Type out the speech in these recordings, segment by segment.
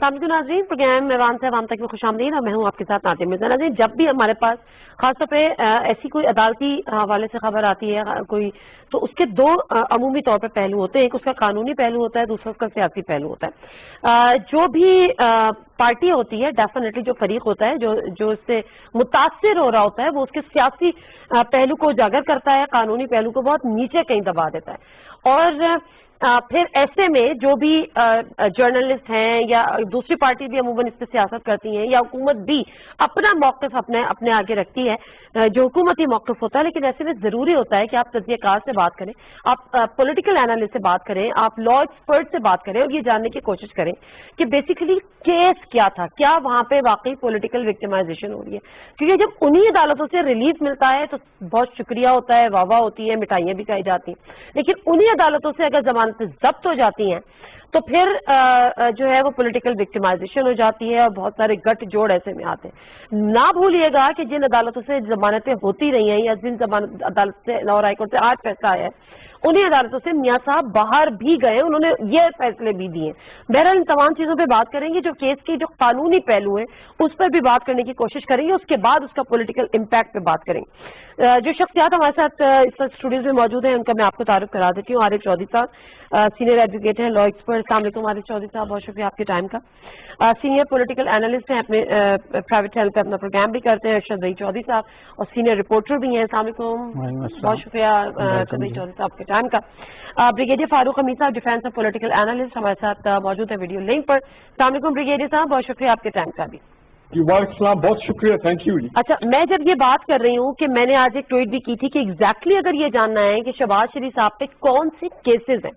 السلام علیکم ناظرین، پروگرام ایوان سے عوام تک میں خوش آمدید اور میں ہوں آپ کے ساتھ ناطق مرزا۔ ناظرین، جب بھی ہمارے پاس خاص طور پہ ایسی کوئی عدالتی حوالے سے خبر آتی ہے کوئی، تو اس کے دو عمومی طور پہ پہلو ہوتے ہیں، ایک اس کا قانونی پہلو ہوتا ہے، دوسرا اس کا سیاسی پہلو ہوتا ہے۔ جو بھی پارٹی ہوتی ہے، ڈیفینیٹلی جو فریق ہوتا ہے جو اس سے متاثر ہو رہا ہوتا ہے، وہ اس کے سیاسی پہلو کو اجاگر کرتا ہے، قانونی پہلو کو بہت نیچے کہیں دبا دیتا ہے۔ اور پھر ایسے میں جو بھی جرنلسٹ ہیں یا دوسری پارٹی بھی عموماً اس پہ سیاست کرتی ہیں، یا حکومت بھی اپنا موقف اپنے آگے رکھتی ہے جو حکومتی موقف ہوتا ہے، لیکن ایسے میں ضروری ہوتا ہے کہ آپ تجزیہ کار سے بات کریں، آپ پولیٹیکل اینالسٹ سے بات کریں، آپ لا ایکسپرٹ سے بات کریں اور یہ جاننے کی کوشش کریں کہ بیسیکلی کیس کیا تھا، کیا وہاں پہ واقعی پولیٹیکل وکٹمائزیشن ہو رہی ہے۔ کیونکہ جب انہی عدالتوں سے ریلیف ملتا ہے تو بہت شکریہ ہوتا ہے، واہ واہ ہوتی ہے، مٹھائیاں بھی کھائی جاتی ہیں، لیکن انہی عدالتوں سے اگر ضمانتیں ضبط ہو جاتی ہیں تو پھر جو ہے وہ پولیٹیکل وکٹمائزیشن ہو جاتی ہے اور بہت سارے گٹ جوڑ ایسے میں آتے ہیں۔ نہ بھولیے گا کہ جن عدالتوں سے ضمانتیں ہوتی رہی ہیں یا جن عدالت سے لاہور ہائی کورٹ سے آج فیصلہ آیا ہے، انہیں عدالتوں سے میاں صاحب باہر بھی گئے، انہوں نے یہ فیصلے بھی دیے۔ بہرحال ان تمام چیزوں پہ بات کریں گے، جو کیس کی جو قانونی پہلو ہے اس پر بھی بات کرنے کی کوشش کریں گے، اس کے بعد اس کا پولیٹیکل امپیکٹ پہ بات کریں گے۔ جو شخصیات ہمارے ساتھ اس وقت اسٹوڈیوز میں موجود ہیں ان کا میں آپ کو تعارف کرا دیتی ہوں۔ عارف چودھری صاحب سینئر ایڈوکیٹ ہیں، لا ایکسپرٹ۔ السلام علیکم عارف چودھری صاحب، بہت شکریہ آپ کے ٹائم کا۔ سینئر پولیٹیکل اینالسٹ ہیں، اپنے پرائیویٹ چینل پہ اپنا پروگرام بھی کرتے ہیں، ارشد بھائی چودھری صاحب، اور سینئر رپورٹر بھی ہیں۔ السلام علیکم، بہت شکریہ ارشد بھائی چودھری صاحب کے ٹائم کا۔ بریگیڈیئر فاروق حمید صاحب، ڈیفینس اور پولیٹیکل اینالسٹ، ہمارے ساتھ موجود ہے ویڈیو لنک پر۔ السلام علیکم بریگیڈیئر صاحب، بہت شکریہ آپ کے ٹائم کا بھی۔ وعلیکم السلام، بہت شکریہ، تھینک یو۔ اچھا، میں جب یہ بات کر رہی ہوں کہ میں نے آج ایک ٹویٹ بھی کی تھی کہ ایگزیکٹلی اگر یہ جاننا ہے کہ شہباز شریف صاحب پہ کون سے کیسز ہیں،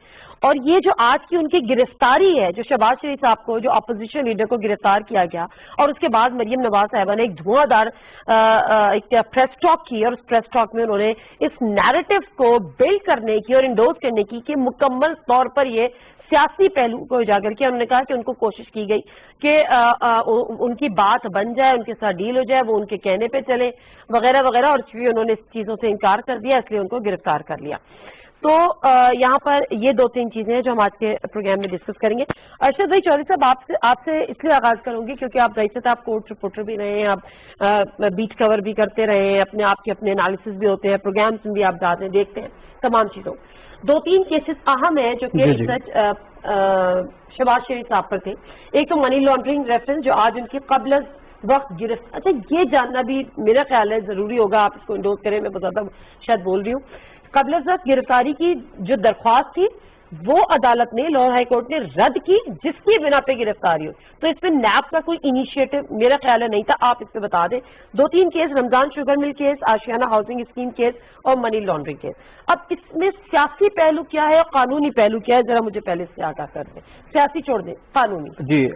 اور یہ جو آج کی ان کی گرفتاری ہے، جو شہباز شریف صاحب کو، جو اپوزیشن لیڈر کو گرفتار کیا گیا، اور اس کے بعد مریم نواز صاحبہ نے ایک دھواں دار ایک پریس ٹاک کی، اور اس پریس ٹاک میں انہوں نے اس نیریٹو کو بلڈ کرنے کی اور انڈورس کرنے کی کہ مکمل طور پر یہ سیاسی پہلو کو اجاگر کیا۔ انہوں نے کہا کہ ان کو کوشش کی گئی کہ ان کی بات بن جائے، ان کے ساتھ ڈیل ہو جائے، وہ ان کے کہنے پہ چلے وغیرہ وغیرہ، اور چونکہ انہوں نے اس چیزوں سے انکار کر دیا اس لیے ان کو گرفتار کر لیا۔ تو یہاں پر یہ دو تین چیزیں ہیں جو ہم آج کے پروگرام میں ڈسکس کریں گے۔ ارشد بھائی چودھری صاحب، آپ سے اس لیے آغاز کروں گی کیونکہ آپ ظاہر سے آپ کورٹ رپورٹر بھی رہے ہیں، آپ بیٹ کور بھی کرتے رہے ہیں، اپنے انالیسس بھی ہوتے ہیں، پروگرامس میں بھی آپ جاتے ہیں، دیکھتے ہیں تمام چیزوں۔ دو تین کیسز اہم ہیں جو کہ شہباز شریف صاحب پر تھے۔ ایک تو منی لانڈرنگ ریفرنس، جو آج ان کی قبل وقت گرفت۔ اچھا، یہ جاننا بھی میرا خیال ہے ضروری ہوگا، آپ اس کو انڈورس کریں، میں بہت زیادہ شاید بول رہی ہوں۔ قبل وقت گرفتاری کی جو درخواست تھی وہ عدالت نے، لاہور ہائی کورٹ نے رد کی، جس کی بنا پہ گرفتاری ہو۔ تو اس پہ نیب کا کوئی انیشیٹو میرا خیال ہے نہیں تھا، آپ اس پہ بتا دیں۔ دو تین case, Ramzan sugar mill case, Ashiana housing scheme case اور منی لانڈرنگ کیس۔ اب اس میں سیاسی پہلو کیا ہے اور قانونی پہلو کیا ہے، ذرا مجھے پہلے سے آگاہ کر دیں۔ سیاسی چھوڑ دیں، قانونی۔ جی،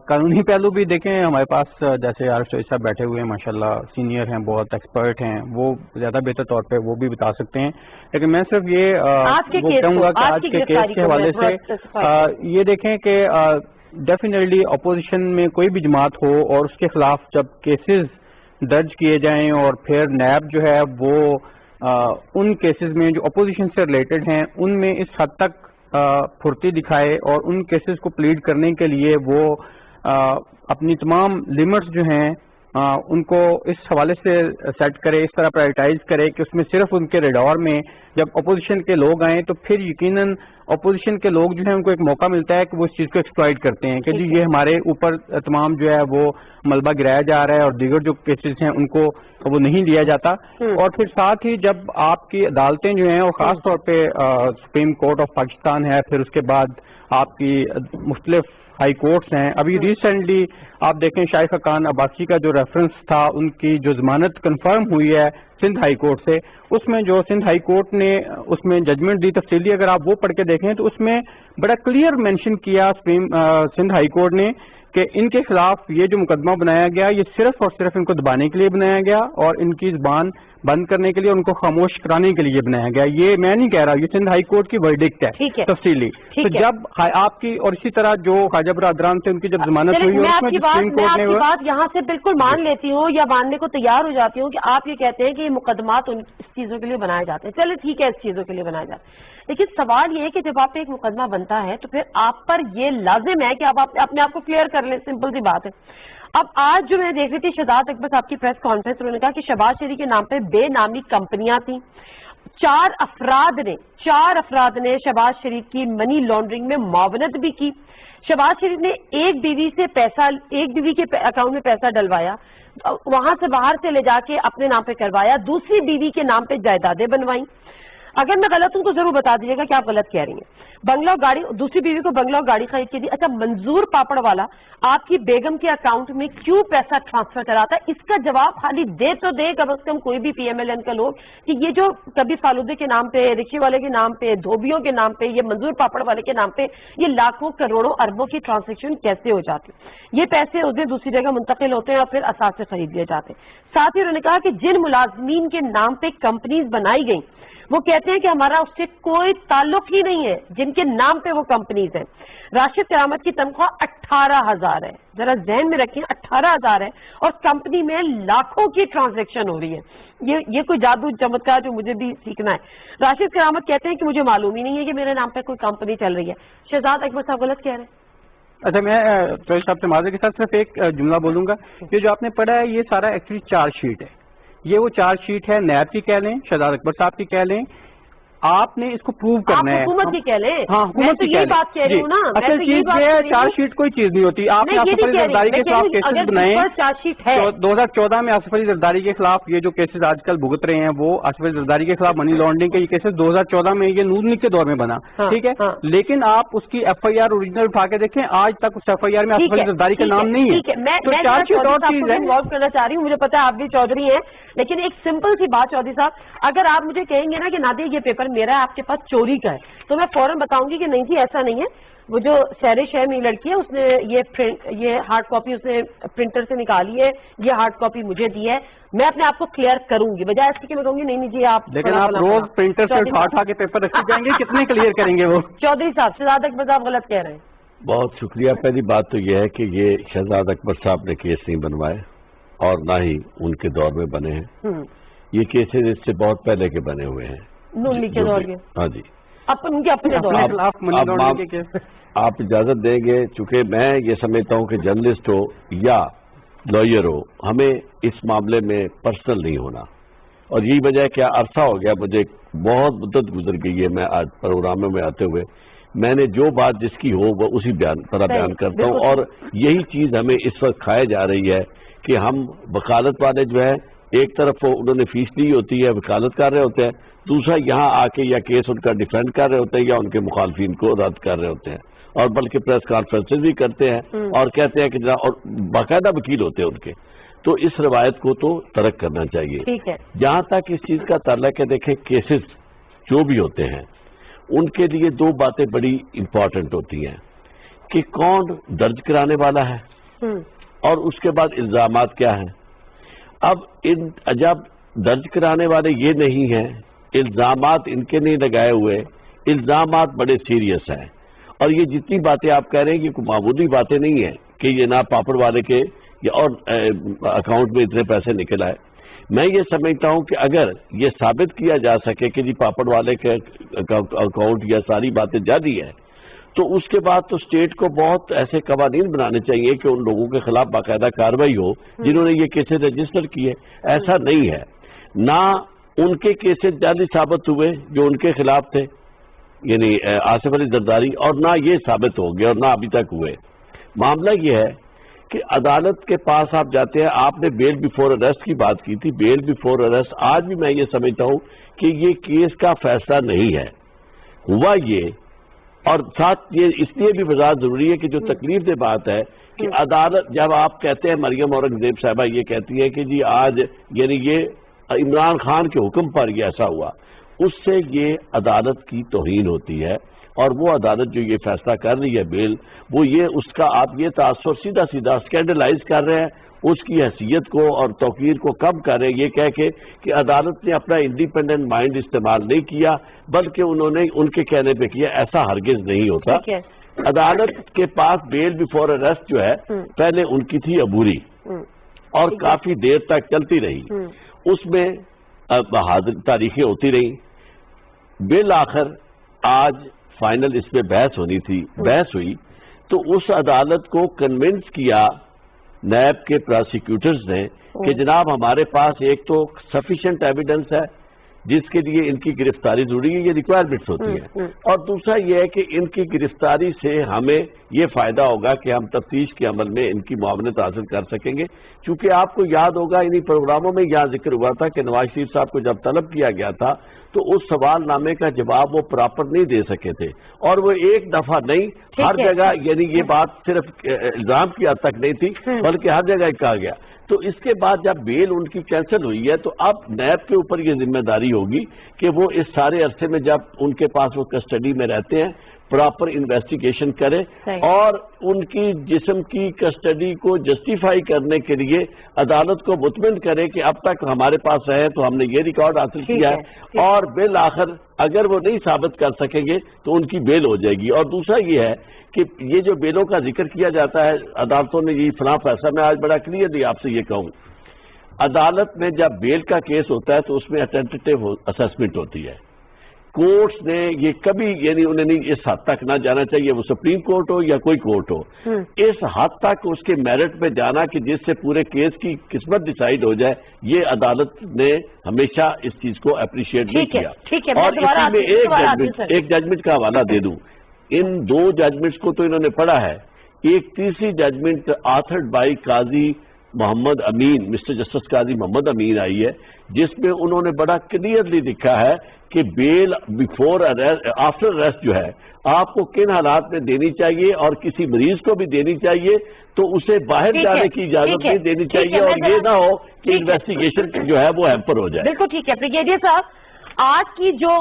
قانونی پہلو بھی دیکھیں، ہمارے پاس جیسے عارف چودھری صاحب بیٹھے ہوئے ہیں، ماشاءاللہ سینئر ہیں، بہت ایکسپرٹ ہیں، وہ زیادہ بہتر طور پہ وہ بھی بتا سکتے ہیں، لیکن میں صرف یہ کہوں گا کہ آج کے کیس کے حوالے سے یہ دیکھیں کہ ڈیفینیٹلی اپوزیشن میں کوئی بھی جماعت ہو اور اس کے خلاف جب کیسز درج کیے جائیں اور پھر نیب جو ہے وہ ان کیسز میں جو اپوزیشن سے ریلیٹڈ ہیں ان میں اس حد تک پھرتی دکھائے اور ان کیسز کو پلیڈ کرنے کے لیے وہ اپنی تمام لیمٹس جو ہیں ان کو اس حوالے سے سیٹ کرے، اس طرح پرائرٹائز کرے کہ اس میں صرف ان کے ریڈار میں جب اپوزیشن کے لوگ آئیں تو پھر یقیناً اپوزیشن کے لوگ جو ہیں ان کو ایک موقع ملتا ہے کہ وہ اس چیز کو ایکسپلائٹ کرتے ہیں کہ جی یہ ہمارے اوپر تمام جو ہے وہ ملبہ گرایا جا رہا ہے اور دیگر جو کیسز ہیں ان کو وہ نہیں دیا جاتا۔ اور پھر ساتھ ہی جب آپ کی عدالتیں جو ہیں اور خاص طور پہ سپریم کورٹ آف پاکستان ہے، پھر اس کے بعد آپ کی مختلف ہائی کورٹس ہیں، ابھی ریسنٹلی آپ دیکھیں شائخ خاقان عباسی کا جو ریفرنس تھا، ان کی جو ضمانت کنفرم ہوئی ہے سندھ ہائی کورٹ سے، اس میں جو سندھ ہائی کورٹ نے اس میں ججمنٹ دی تفصیلی، اگر آپ وہ پڑھ کے دیکھیں تو اس میں بڑا کلیئر مینشن کیا سندھ ہائی کورٹ نے کہ ان کے خلاف یہ جو مقدمہ بنایا گیا یہ صرف اور صرف ان کو دبانے کے لیے بنایا گیا اور ان کی زبان بند کرنے کے لیے، ان کو خاموش کرانے کے لیے بنایا گیا۔ یہ میں نہیں کہہ رہا، یہ سندھ ہائی کورٹ کی ورڈکٹ ہے تفصیلی۔ تو جب آپ کی اور اسی طرح جو خواجہ برادران سے ان کی جب ضمانت ہوئی اور اس میں جس سپریم کورٹ نے آپ کی بات یہاں سے بالکل مان لیتی ہوں یا ماننے کو تیار ہو جاتی ہوں کہ آپ یہ کہتے ہیں کہ یہ مقدمات اس چیزوں کے لیے بنائے جاتے ہیں. چلے ٹھیک ہے, اس چیزوں کے لیے بنائے جاتے ہیں, لیکن سوال یہ ہے کہ جب آپ پہ ایک مقدمہ بنتا ہے تو پھر آپ پر یہ لازم ہے کہ آپ اپنے آپ کو کلیئر کر لیں. سمپل سی بات ہے. اب آج جو میں دیکھ رہی تھی شہزاد اکبر صاحب کی پریس کانفرنس, انہوں نے کہا کہ شہباز شریف کے نام پہ بے نامی کمپنیاں تھیں. 4 افراد نے شہباز شریف کی منی لانڈرنگ میں معاونت بھی کی. شہباز شریف نے ایک بیوی کے اکاؤنٹ میں پیسہ ڈلوایا, وہاں سے باہر سے لے جا کے اپنے نام پہ کروایا, دوسری بیوی کے نام پہ جائیدادیں بنوائیں. اگر میں غلط ہوں تو ضرور بتا دیجیے گا کہ آپ غلط کہہ رہی ہیں. بنگلہ اور گاڑی, دوسری بیوی کو بنگلہ اور گاڑی خرید کے دی. اچھا, منظور پاپڑ والا آپ کی بیگم کے اکاؤنٹ میں کیوں پیسہ ٹرانسفر کراتا ہے؟ اس کا جواب خالی دے تو دے کم از کم کوئی بھی پی ایم ایل این کا لوگ کہ یہ جو کبھی فالودے کے نام پہ, رکشے والے کے نام پہ, دھوبیوں کے نام پہ, یہ منظور پاپڑ والے کے نام پہ یہ لاکھوں کروڑوں اربوں کی ٹرانزیکشن کیسے ہو جاتی؟ یہ پیسے اس دن دوسری جگہ منتقل ہوتے ہیں اور پھر اثاثے خرید لیے جاتے ہیں. ساتھ ہی انہوں نے کہا کہ جن ملازمین کے نام پہ کمپنیز بنائی گئیں وہ کہتے ہیں کہ ہمارا اس سے کوئی تعلق ہی نہیں ہے جن کے نام پہ وہ کمپنیز ہیں. راشد کرامت کی تنخواہ 18,000 ہے, ذرا ذہن میں رکھیں 18,000 ہے, اور کمپنی میں لاکھوں کی ٹرانزیکشن ہو رہی ہے. یہ کوئی جادو چمتکار جو مجھے بھی سیکھنا ہے. راشد کرامت کہتے ہیں کہ مجھے معلوم ہی نہیں ہے کہ میرے نام پہ کوئی کمپنی چل رہی ہے. شہزاد اکبر صاحب غلط کہہ رہے ہیں. اچھا, میں صاحب سے معذرت کے ساتھ صرف ایک جملہ بولوں گا. یہ جو آپ نے پڑھا ہے یہ سارا ایکچولی چارج شیٹ ہے. یہ وہ چارج شیٹ ہے, نیب کی کہہ لیں, شہزاد اکبر صاحب کی کہہ لیں, آپ نے اس کو پروو کرنا ہے. حکومت کی کہہ لیں. ہاں, حکومت کی کہہ بات کہہ رہی ہوں نا. اصل چیز یہ ہے, چارج شیٹ کوئی چیز نہیں ہوتی. آپ نے آصف علی زرداری کے خلاف کیسز بنائے 2014 میں. آصف علی زرداری کے خلاف یہ جو کیسز آج کل بھگت رہے ہیں وہ آصف علی زرداری کے خلاف منی لانڈرنگ کے یہ کیسز 2014 میں یہ نون لیگ کے دور میں بنا, ٹھیک ہے. لیکن آپ اس کی ایف آئی آر اوریجنل اٹھا کے دیکھیں, آج تک اس ایف آئی آر میں آصف علی زرداری کا نام نہیں ہے. میں چارج شیٹ اور چیز ہے انوالو کرنا چاہ رہی ہوں. مجھے پتا ہے آپ بھی چودھری ہیں, لیکن ایک سمپل سی بات چودھری صاحب, اگر آپ مجھے کہیں گے نا کہ نادیہ یہ پیپر میرا ہے, آپ کے پاس چوری کا ہے, تو میں فوراً بتاؤں گی کہ نہیں جی ایسا نہیں ہے. وہ جو شہر میں لڑکی ہے اس نے یہ ہارڈ کاپی اس نے پرنٹر سے نکالی ہے, یہ ہارڈ کاپی مجھے دی ہے. میں اپنے آپ کو کلیئر کروں گی بجائے اس کے میں کہوں گی نہیں جی آپ. لیکن آپ روز پرنٹر سے اٹھا کے پیپر رکھے جائیں گے, کتنے کلیئر کریں گے وہ؟ چودھری صاحب, شہزاد اکبر صاحب غلط کہہ رہے ہیں. بہت شکریہ. پہلی بات تو یہ ہے کہ یہ شہزاد اکبر صاحب نے کیس نہیں بنوائے اور نہ ہی ان کے دور میں بنے ہیں. یہ کیسز اس سے بہت پہلے کے بنے ہوئے ہیں, نون لیگ کے دور کے. ہاں جی, ان کے اپنے دور کے. آپ اجازت دیں گے, چونکہ میں یہ سمجھتا ہوں کہ جرنلسٹ ہو یا لائر ہو, ہمیں اس معاملے میں پرسنل نہیں ہونا. اور یہی وجہ ہے کہ عرصہ ہو گیا, مجھے بہت مدت گزر گئی ہے میں آج پروگراموں میں آتے ہوئے. میں نے جو بات جس کی ہو وہ اسی طرح بیان کرتا ہوں, اور یہی چیز ہمیں اس وقت کھائے جا رہی ہے کہ ہم وکالت والے جو ہے ایک طرف انہوں نے فیس لی ہوتی ہے, وکالت کر رہے ہوتے ہیں, دوسرا یہاں آ کے یا کیس ان کا ڈیفینڈ کر رہے ہوتے ہیں یا ان کے مخالفین کو رد کر رہے ہوتے ہیں, اور بلکہ پریس کانفرنسز بھی کرتے ہیں اور کہتے ہیں کہ جناب, اور باقاعدہ وکیل ہوتے ہیں ان کے. تو اس روایت کو تو ترک کرنا چاہیے. جہاں تک اس چیز کا تعلق ہے, دیکھیں کیسز جو بھی ہوتے ہیں ان کے لیے 2 باتیں بڑی امپورٹنٹ ہوتی ہیں کہ کون درج کرانے والا ہے اور اس کے بعد الزامات کیا ہیں. اب جب درج کرانے والے یہ نہیں ہیں, الزامات ان کے نہیں لگائے ہوئے, الزامات بڑے سیریس ہیں, اور یہ جتنی باتیں آپ کہہ رہے ہیں یہ کوئی معمولی باتیں نہیں ہیں کہ یہ نہ پاپڑ والے کے اور اکاؤنٹ میں اتنے پیسے نکل آئے. میں یہ سمجھتا ہوں کہ اگر یہ ثابت کیا جا سکے کہ جی پاپڑ والے کے اکاؤنٹ یا ساری باتیں جعلی ہے, تو اس کے بعد تو اسٹیٹ کو بہت ایسے قوانین بنانے چاہیے کہ ان لوگوں کے خلاف باقاعدہ کارروائی ہو جنہوں نے یہ کیسز رجسٹر کیے. ایسا نہیں ہے, نہ ان کے کیسز جعلی ثابت ہوئے جو ان کے خلاف تھے, یعنی آصف علی زرداری, اور نہ یہ ثابت ہو گئے اور نہ ابھی تک ہوئے. معاملہ یہ ہے کہ عدالت کے پاس آپ جاتے ہیں. آپ نے بیل بیفور اریسٹ کی بات کی تھی. بیل بیفور اریسٹ آج بھی میں یہ سمجھتا ہوں کہ یہ کیس کا فیصلہ نہیں ہے. ہوا یہ, اور ساتھ یہ اس لیے بھی وضاحت ضروری ہے کہ جو تکلیف دہ بات ہے کہ عدالت, جب آپ کہتے ہیں مریم اورنگزیب صاحبہ یہ کہتی ہے کہ جی آج یعنی یہ عمران خان کے حکم پر یہ ایسا ہوا, اس سے یہ عدالت کی توہین ہوتی ہے. اور وہ عدالت جو یہ فیصلہ کر رہی ہے بیل, وہ یہ اس کا آپ یہ تاثر سیدھا اسکینڈلائز کر رہے ہیں, اس کی حیثیت کو اور توقیر کو کم کر رہے ہیں, یہ کہہ کے کہ عدالت نے اپنا انڈیپینڈنٹ مائنڈ استعمال نہیں کیا بلکہ انہوں نے ان کے کہنے پہ کیا. ایسا ہرگز نہیں ہوتا. عدالت کے پاس بیل بیفور اریسٹ جو ہے پہلے ان کی تھی عبوری اور کافی دیر تک چلتی رہی، اس میں تاریخیں ہوتی رہی، بالآخر آج فائنل اس میں بحث ہونی تھی، بحث ہوئی تو اس عدالت کو کنونس کیا نیب کے پراسیکیوٹرز نے کہ جناب ہمارے پاس ایک تو سفیشینٹ ایویڈنس ہے جس کے لیے ان کی گرفتاری ضروری ہے، یہ ریکوائرمنٹس ہوتی ہے، اور دوسرا یہ ہے کہ ان کی گرفتاری سے ہمیں یہ فائدہ ہوگا کہ ہم تفتیش کے عمل میں ان کی معاونت حاصل کر سکیں گے، چونکہ آپ کو یاد ہوگا انہی پروگراموں میں یہاں ذکر ہوا تھا کہ نواز شریف صاحب کو جب طلب کیا گیا تھا تو اس سوال نامے کا جواب وہ پراپر نہیں دے سکے تھے، اور وہ ایک دفعہ نہیں ہر جگہ، یعنی یہ بات صرف الزام کی حد تک نہیں تھی بلکہ ہر جگہ کہا گیا۔ تو اس کے بعد جب بیل ان کی کینسل ہوئی ہے تو اب نیب کے اوپر یہ ذمہ داری ہوگی کہ وہ اس سارے عرصے میں جب ان کے پاس وہ کسٹڈی میں رہتے ہیں پراپر انویسٹیگیشن کرے اور ان کی جسم کی کسٹڈی کو جسٹیفائی کرنے کے لیے عدالت کو مطمئن کرے کہ اب تک ہمارے پاس رہے تو ہم نے یہ ریکارڈ حاصل کیا ہے، اور بالآخر اگر وہ نہیں ثابت کر سکیں گے تو ان کی بیل ہو جائے گی۔ اور دوسرا یہ ہے کہ یہ جو بیلوں کا ذکر کیا جاتا ہے عدالتوں نے یہ فلاں فیصلہ، میں آج بڑا کلیئرلی آپ سے یہ کہوں، عدالت میں جب بیل کا کیس ہوتا ہے تو اس میں اٹینٹیو اسیسمنٹ ہوتی ہے، کورٹس نے یہ کبھی یعنی انہیں نہیں اس حد تک نہ جانا چاہیے، وہ سپریم کورٹ ہو یا کوئی کورٹ ہو، اس حد تک اس کے میرٹ پہ جانا کہ جس سے پورے کیس کی قسمت ڈیسائیڈ ہو جائے، یہ عدالت نے ہمیشہ اس چیز کو اپریشیٹ نہیں کیا۔ اور اسی میں ایک ججمنٹ کا حوالہ دے دوں، ان دو ججمنٹس کو تو انہوں نے پڑھا ہے، ایک تیسری judgment آتھرڈ by Qazi Muhammad Amin, mister justice قاضی محمد امین آئی ہے، جس میں انہوں نے بڑا کلیئرلی لکھا ہے کہ بیل بیفور آفٹر اریسٹ جو ہے آپ کو کن حالات میں دینی چاہیے، اور کسی مریض کو بھی دینی چاہیے تو اسے باہر جانے کی اجازت نہیں دینی چاہیے، اور یہ نہ ہو کہ انویسٹیگیشن جو ہے وہ ہیمپر ہو جائے۔ بالکل ٹھیک ہے بریگیڈیئر صاحب، آج کی جو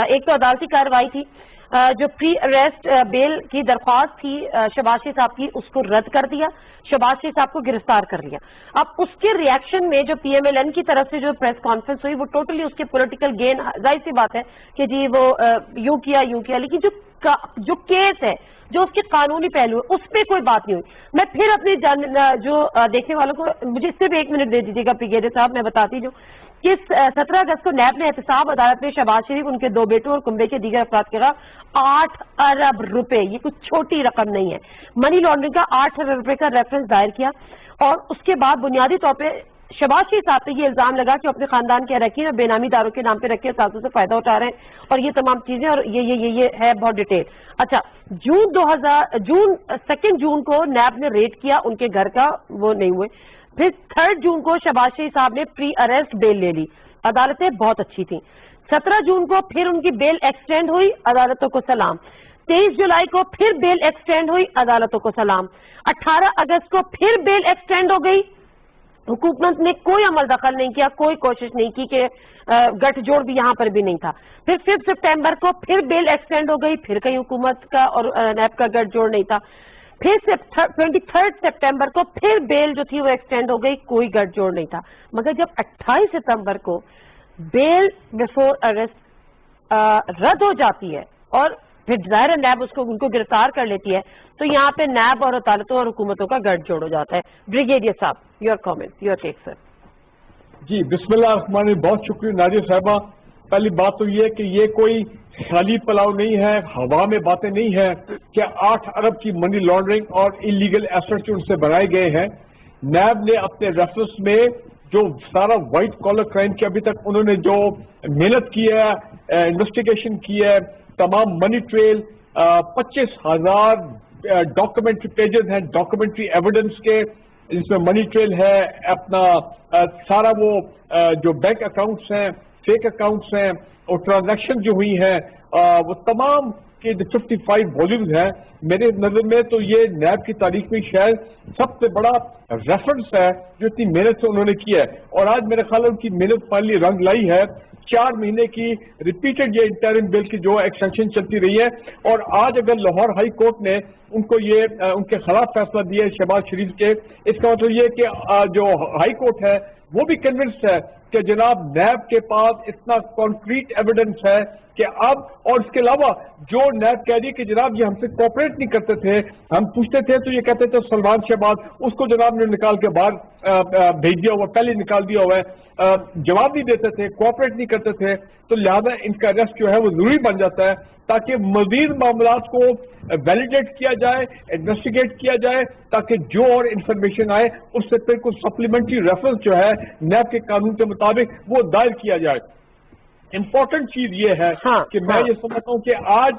ایک تو عدالتی کارروائی تھی، جو پری اریسٹ بیل کی درخواست تھی شہباز شریف صاحب کی، اس کو رد کر دیا، شہباز شریف صاحب کو گرفتار کر لیا۔ اب اس کے ری ایکشن میں جو پی ایم ایل این کی طرف سے جو پریس کانفرنس ہوئی وہ ٹوٹلی اس کے پولیٹیکل گین، ظاہر سی بات ہے کہ جی وہ یوں کیا، لیکن جو کیس ہے، جو اس کے قانونی پہلو ہے، اس پہ کوئی بات نہیں ہوئی۔ میں پھر اپنے جو دیکھنے والوں کو، مجھے اس سے بھی 1 منٹ دے دیجیے گا بریگیڈیئر صاحب، میں بتاتی جو کہ 17 اگست کو نیب نے احتساب عدالت میں شہباز شریف، ان کے 2 بیٹوں اور کنبے کے دیگر افراد کے خلاف 8 ارب روپے، یہ کچھ چھوٹی رقم نہیں ہے، منی لانڈرنگ کا 8 ارب روپے کا ریفرنس دائر کیا، اور اس کے بعد بنیادی طور پہ شہباز شریف صاحب پہ یہ الزام لگا کہ اپنے خاندان کے اراکین اور بے نامی داروں کے نام پہ رکھے اثاثوں سے فائدہ اٹھا رہے ہیں، اور یہ تمام چیزیں، اور یہ ہے بہت ڈیٹیل۔ اچھا، سیکنڈ جون کو نیب نے ریڈ کیا ان کے گھر کا، وہ نہیں ہوئے۔ پھر 3 جون کو شہباز شریف صاحب نے پری اریسٹ بیل لے لی، عدالتیں بہت اچھی تھیں۔ 17 جون کو پھر ان کی بیل ایکسٹینڈ ہوئی، عدالتوں کو سلام۔ 23 جولائی کو پھر بیل ایکسٹینڈ ہوئی، عدالتوں کو سلام۔ 18 اگست کو پھر بیل ایکسٹینڈ ہو گئی، حکومت نے کوئی عمل دخل نہیں کیا، کوئی کوشش نہیں کی کہ گٹھ جوڑ بھی یہاں پر بھی نہیں تھا۔ پھر 5 سپٹمبر کو پھر بیل ایکسٹینڈ ہو گئی، پھر کہیں حکومت کا اور نیب کا گٹھ جوڑ نہیں تھا۔ پھر 23 سپٹمبر کو پھر بیل جو تھی وہ ایکسٹینڈ ہو گئی، کوئی گٹھ جوڑ نہیں تھا۔ مگر جب 28 ستمبر کو بیل بیفور اریسٹ رد ہو جاتی ہے اور پھر ظاہر نیب ان کو گرفتار کر لیتی ہے، تو یہاں پہ نیب اور عدالتوں اور حکومتوں کا گٹھ جوڑ ہو جاتا ہے۔ بریگیڈیئر صاحب، یور کامنٹ، یور ٹیک سر۔ جی بسم اللہ الرحمن الرحیم، بہت شکریہ ناجیہ صاحبہ۔ پہلی بات تو یہ کہ یہ کوئی خالی پلاؤ نہیں ہے، ہوا میں باتیں نہیں ہیں کہ 8 ارب کی منی لانڈرنگ اور انلیگل ایسٹس ان سے بنائے گئے ہیں۔ نیب نے اپنے ریفرنس میں جو سارا وائٹ کالر کرائم کی ابھی تک انہوں نے جو محنت کی ہے، انویسٹیگیشن کی ہے، تمام منی ٹریل 25,000 ڈاکومنٹری پیجز ہیں ڈاکومنٹری ایویڈنس کے، جس میں منی ٹریل ہے، اپنا سارا وہ جو بینک اکاؤنٹس ہیں، فیک اکاؤنٹس ہیں، اور ٹرانزیکشن جو ہوئی ہیں، وہ تمام کے 55 والیومز ہیں۔ میرے نظر میں تو یہ نیب کی تاریخ میں شاید سب سے بڑا ریفرنس ہے جو اتنی محنت سے انہوں نے کی ہے، اور آج میرے خیال ہے ان کی محنت فائنلی رنگ لائی ہے۔ 4 مہینے کی ریپیٹڈ یہ انٹرم بل کی جو ایکسٹینشن چلتی رہی ہے، اور آج اگر لاہور ہائی کورٹ نے ان کو یہ ان کے خلاف فیصلہ دیا ہے شہباز شریف کے، اس کا مطلب یہ کہ جو ہائی کورٹ ہے وہ بھی کنونسڈ ہے کہ جناب نیب کے پاس اتنا کانکریٹ ایویڈنس ہے کہ اب اور اس کے علاوہ جو نیب کہہ رہی ہے کہ جناب یہ ہم سے کوپریٹ نہیں کرتے تھے, ہم پوچھتے تھے تو یہ کہتے تھے سلمان شہباز, اس کو جناب نے نکال کے باہر بھیج دیا ہوا, پہلے نکال دیا ہوا ہے, جواب نہیں دیتے تھے, کوپریٹ نہیں کرتے تھے, تو لہذا ان کا اریسٹ جو ہے وہ ضروری بن جاتا ہے تاکہ مزید معاملات کو ویلیڈیٹ کیا جائے, انویسٹیگیٹ کیا جائے, تاکہ جو اور انفارمیشن آئے اس سے پھر کوئی سپلیمنٹری ریفرنس جو ہے نیب کے قانون کے مطابق وہ دائر کیا جائے. امپورٹنٹ چیز یہ ہے کہ میں یہ سمجھتا ہوں کہ آج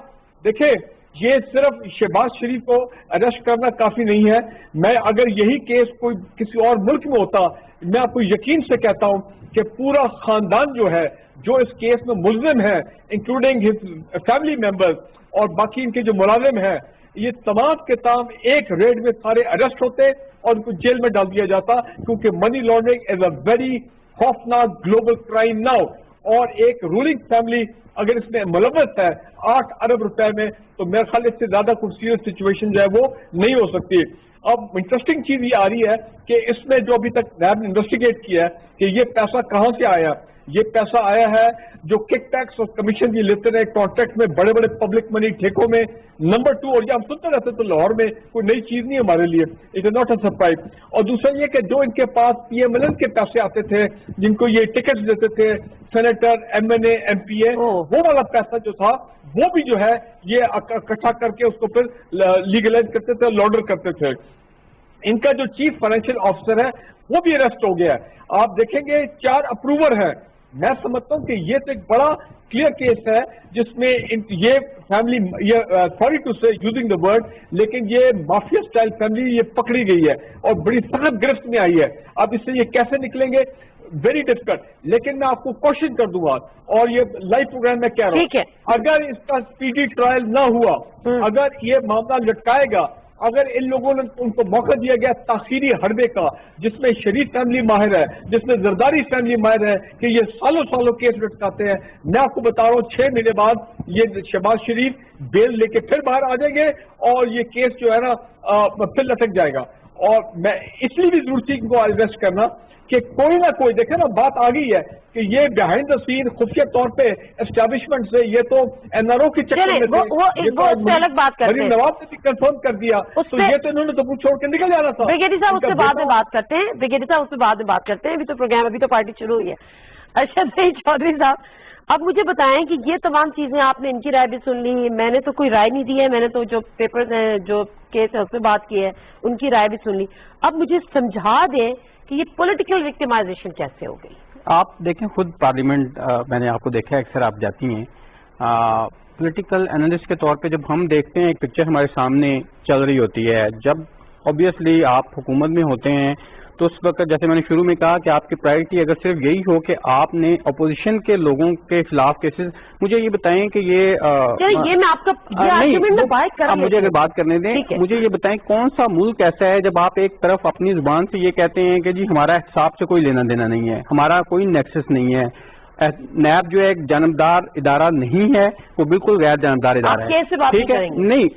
دیکھیں یہ صرف شہباز شریف کو اریسٹ کرنا کافی نہیں ہے. میں اگر یہی کیس کوئی کسی اور ملک میں ہوتا, میں آپ کو یقین سے کہتا ہوں کہ پورا خاندان جو ہے جو اس کیس میں ملزم ہے, انکلوڈنگ ہز فیملی ممبرز اور باقی ان کے جو ملازم ہیں, یہ تمام کے تمام ایک ریڈ میں سارے اریسٹ ہوتے اور ان کو جیل میں ڈال دیا جاتا, کیونکہ money laundering is a very خوفناک گلوبل کرائم ناؤ. اور ایک رولنگ فیملی اگر اس میں ملوث ہے 8 ارب روپے میں, تو میرے خیال اس سے زیادہ کوئی سیریس سچویشن جو ہے وہ نہیں ہو سکتی. اب انٹرسٹنگ چیز یہ آ رہی ہے کہ اس میں جو ابھی تک نیب نے انویسٹیگیٹ کیا ہے کہ یہ پیسہ کہاں سے آیا. یہ پیسہ آیا ہے جو کک ٹیکس اور کمیشن یہ لیتے رہے کانٹریکٹ میں, بڑے بڑے پبلک منی ٹھیکوں میں. نمبر 2, اور یہ ہم سنتے رہتے تو لاہور میں کوئی نئی چیز نہیں ہمارے لیے, it is not a surprise. اور دوسرا یہ کہ جو ان کے پاس پی ایم ایل این کے پیسے آتے تھے, جن کو یہ ٹکٹس دیتے تھے سینیٹر, ایم این اے, ایم پی اے, وہ والا پیسہ جو تھا وہ بھی جو ہے یہ اکٹھا کر کے اس کو پھر لیگلائز کرتے تھے, لانڈر کرتے تھے. ان کا جو چیف فائنینشیل آفیسر ہے وہ بھی اریسٹ ہو گیا ہے. آپ دیکھیں گے 4 اپروور ہیں. میں سمجھتا ہوں کہ یہ تو ایک بڑا کلیئر کیس ہے جس میں یہ فیملی, سوری ٹو سے یوزنگ دا ورڈ, لیکن یہ مافیا سٹائل فیملی یہ پکڑی گئی ہے اور بڑی سخت گرفت میں آئی ہے. اب اس سے یہ کیسے نکلیں گے, ویری ڈفیکلٹ. لیکن میں آپ کو کوشچن کر دوں گا, اور یہ لائیو پروگرام میں کہہ رہا ہوں, اگر اس کا اسپیڈی ٹرائل نہ ہوا, اگر یہ معاملہ لٹکائے گا, اگر ان لوگوں نے ان کو موقع دیا گیا تاخیری حربے کا, جس میں شریف فیملی ماہر ہے, جس میں زرداری فیملی ماہر ہے کہ یہ سالوں سالوں کیس لٹکاتے ہیں, میں آپ کو بتا رہا ہوں 6 مہینے بعد یہ شہباز شریف بیل لے کے پھر باہر آ جائیں گے اور یہ کیس جو ہے نا پھر لٹک جائے گا. اور میں اس لیے بھی ضرور تھی ان کو اریسٹ کرنا کہ کوئی نہ کوئی, دیکھیں نا بات آ گئی ہے کہ یہ بیہائنڈ دا سین خفیہ طور پہ اسٹیبلشمنٹ سے, یہ تو این آر او کے چکر میں الگ بات کرتے ہیں, نواب نے بھی کنفرم کر دیا, تو یہ تو انہوں نے تو چھوڑ کے نکل جانا تھا. بریگیڈیئر صاحب اس سے بعد میں بات کرتے ہیں, بریگیڈیئر صاحب اس سے بعد میں بات کرتے ہیں, ابھی تو پروگرام, ابھی تو پارٹی شروع ہوئی ہے. ارشد بھائی چودھری صاحب, اب مجھے بتائیں کہ یہ تمام چیزیں آپ نے ان کی رائے بھی سن لی, میں نے تو کوئی رائے نہیں دی ہے, میں نے تو جو پیپرز ہیں, جو کیس ہے اس پہ بات کی ہے, ان کی رائے بھی سن لی. اب مجھے سمجھا دیں کہ یہ پولیٹیکل وکٹمائزیشن کیسے ہو گئی. آپ دیکھیں خود پارلیمنٹ, میں نے آپ کو دیکھا ہے اکثر آپ جاتی ہیں, پولیٹیکل اینالسٹ کے طور پہ جب ہم دیکھتے ہیں ایک پکچر ہمارے سامنے چل رہی ہوتی ہے, جب آبویسلی آپ حکومت میں ہوتے ہیں تو اس وقت جیسے میں نے شروع میں کہا کہ آپ کی پرائرٹی اگر صرف یہی ہو کہ آپ نے اپوزیشن کے لوگوں کے خلاف کیسز, مجھے یہ بتائیں کہ یہ میں آپ کا مجھے اگر بات کرنے دیں, مجھے یہ بتائیں کون سا ملک ایسا ہے جب آپ ایک طرف اپنی زبان سے یہ کہتے ہیں کہ جی ہمارا احتساب سے کوئی لینا دینا نہیں ہے, ہمارا کوئی نیکسس نہیں ہے, نیب جو ایک جانبدار ادارہ نہیں ہے, وہ بالکل غیر جانبدار ادارہ ہے, ٹھیک ہے. نہیں,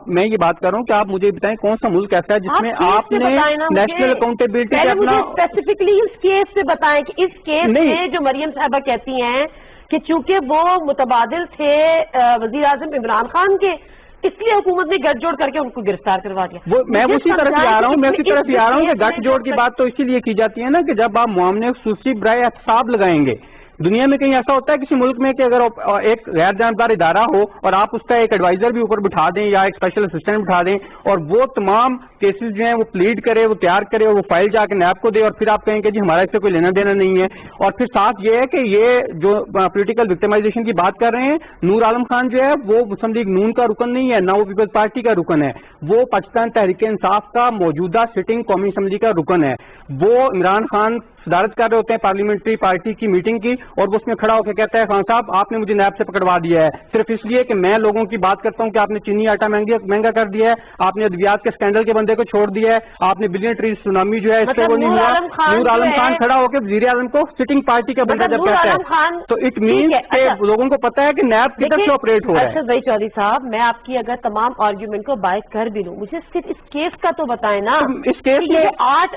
میں یہ بات کر رہا ہوں کہ آپ مجھے بتائیں کون سا ملک ایسا ہے جس میں آپ نے نیشنل اکاؤنٹیبلٹی کا اپنا اسپیسیفکلی اس کیس سے بتائیں کہ اس کیس میں جو مریم صاحبہ کہتی ہیں کہ چونکہ وہ متبادل تھے وزیر اعظم عمران خان کے, اس لیے حکومت نے گٹھ جوڑ کر کے ان کو گرفتار کروا دیا. میں اسی طرف ہی آ رہا ہوں, کہ گٹھ جوڑ کی بات تو اسی لیے کی جاتی ہے نا کہ جب آپ معاملے خصوصی برائے احتساب لگائیں گے. دنیا میں کہیں ایسا ہوتا ہے کسی ملک میں کہ اگر ایک غیر جانبدار ادارہ ہو اور آپ اس کا ایک ایڈوائزر بھی اوپر بٹھا دیں یا ایک اسپیشل اسسٹنٹ بٹھا دیں اور وہ تمام کیسز جو ہیں وہ پلیڈ کرے, وہ تیار کرے, وہ فائل جا کے نیب کو دے, اور پھر آپ کہیں کہ جی ہمارا اس سے کوئی لینا دینا نہیں ہے. اور پھر ساتھ یہ ہے کہ یہ جو پولیٹیکل وکٹمائزیشن کی بات کر رہے ہیں, نور عالم خان جو ہے وہ مسلم لیگ نون کا رکن نہیں ہے, نہ وہ پیپلز پارٹی کا رکن ہے, وہ پاکستان تحریک انصاف کا موجودہ سٹنگ قومی اسمبلی کا رکن ہے. وہ عمران خان صدارت کر رہے ہوتے ہیں پارلیمنٹری پارٹی کی میٹنگ کی, اور وہ اس میں کھڑا ہو کے کہتا ہے خان صاحب آپ نے مجھے نیب سے پکڑوا دیا ہے صرف اس لیے کہ میں لوگوں کی بات کرتا ہوں کہ آپ نے چینی آٹا مہنگا کر دیا ہے, آپ نے ادویات کے اسکینڈل کے بندے کو چھوڑ دیا ہے, آپ نے بلین ٹری سونامی جو ہے اس سے وہ نہیں ہوا. نور عالم خان کھڑا ہو کے وزیر اعظم کو سٹنگ پارٹی کا بندہ جب کہتا ہے تو اٹ مینس کہ لوگوں کو پتا ہے کہ نیب کدھر سے آپریٹ ہو رہا ہے. ارشد بھائی چودھری صاحب, میں آپ کی اگر تمام آرگیومنٹ کو بائی کر بھی لوں, مجھے صرف اس کیس کا تو بتائیں نا. اس کیس میں 8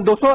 200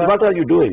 What are you doing?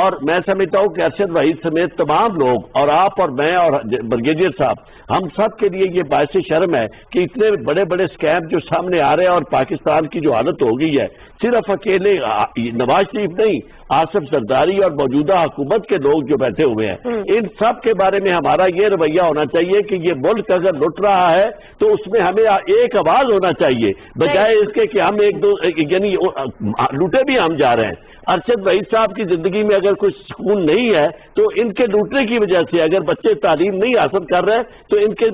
اور میں سمجھتا ہوں کہ ارشد وحید سمیت تمام لوگ اور آپ اور میں اور بریگیڈیئر صاحب ہم سب کے لیے یہ باعث شرم ہے کہ اتنے بڑے بڑے سکیم جو سامنے آ رہے ہیں اور پاکستان کی جو حالت ہو گئی ہے صرف اکیلے نواز شریف نہیں آصف زرداری اور موجودہ حکومت کے لوگ جو بیٹھے ہوئے ہیں ان سب کے بارے میں ہمارا یہ رویہ ہونا چاہیے کہ یہ ملک اگر لٹ رہا ہے تو اس میں ہمیں ایک آواز ہونا چاہیے بجائے اس کے کہ ہم ایک دو یعنی لوٹے بھی ہم جا رہے ہیں. ارشد وحید صاحب کی زندگی میں اگر کوئی سکون نہیں ہے تو ان کے لوٹنے کی وجہ سے, اگر بچے تعلیم نہیں حاصل کر رہے ہیں تو ان کے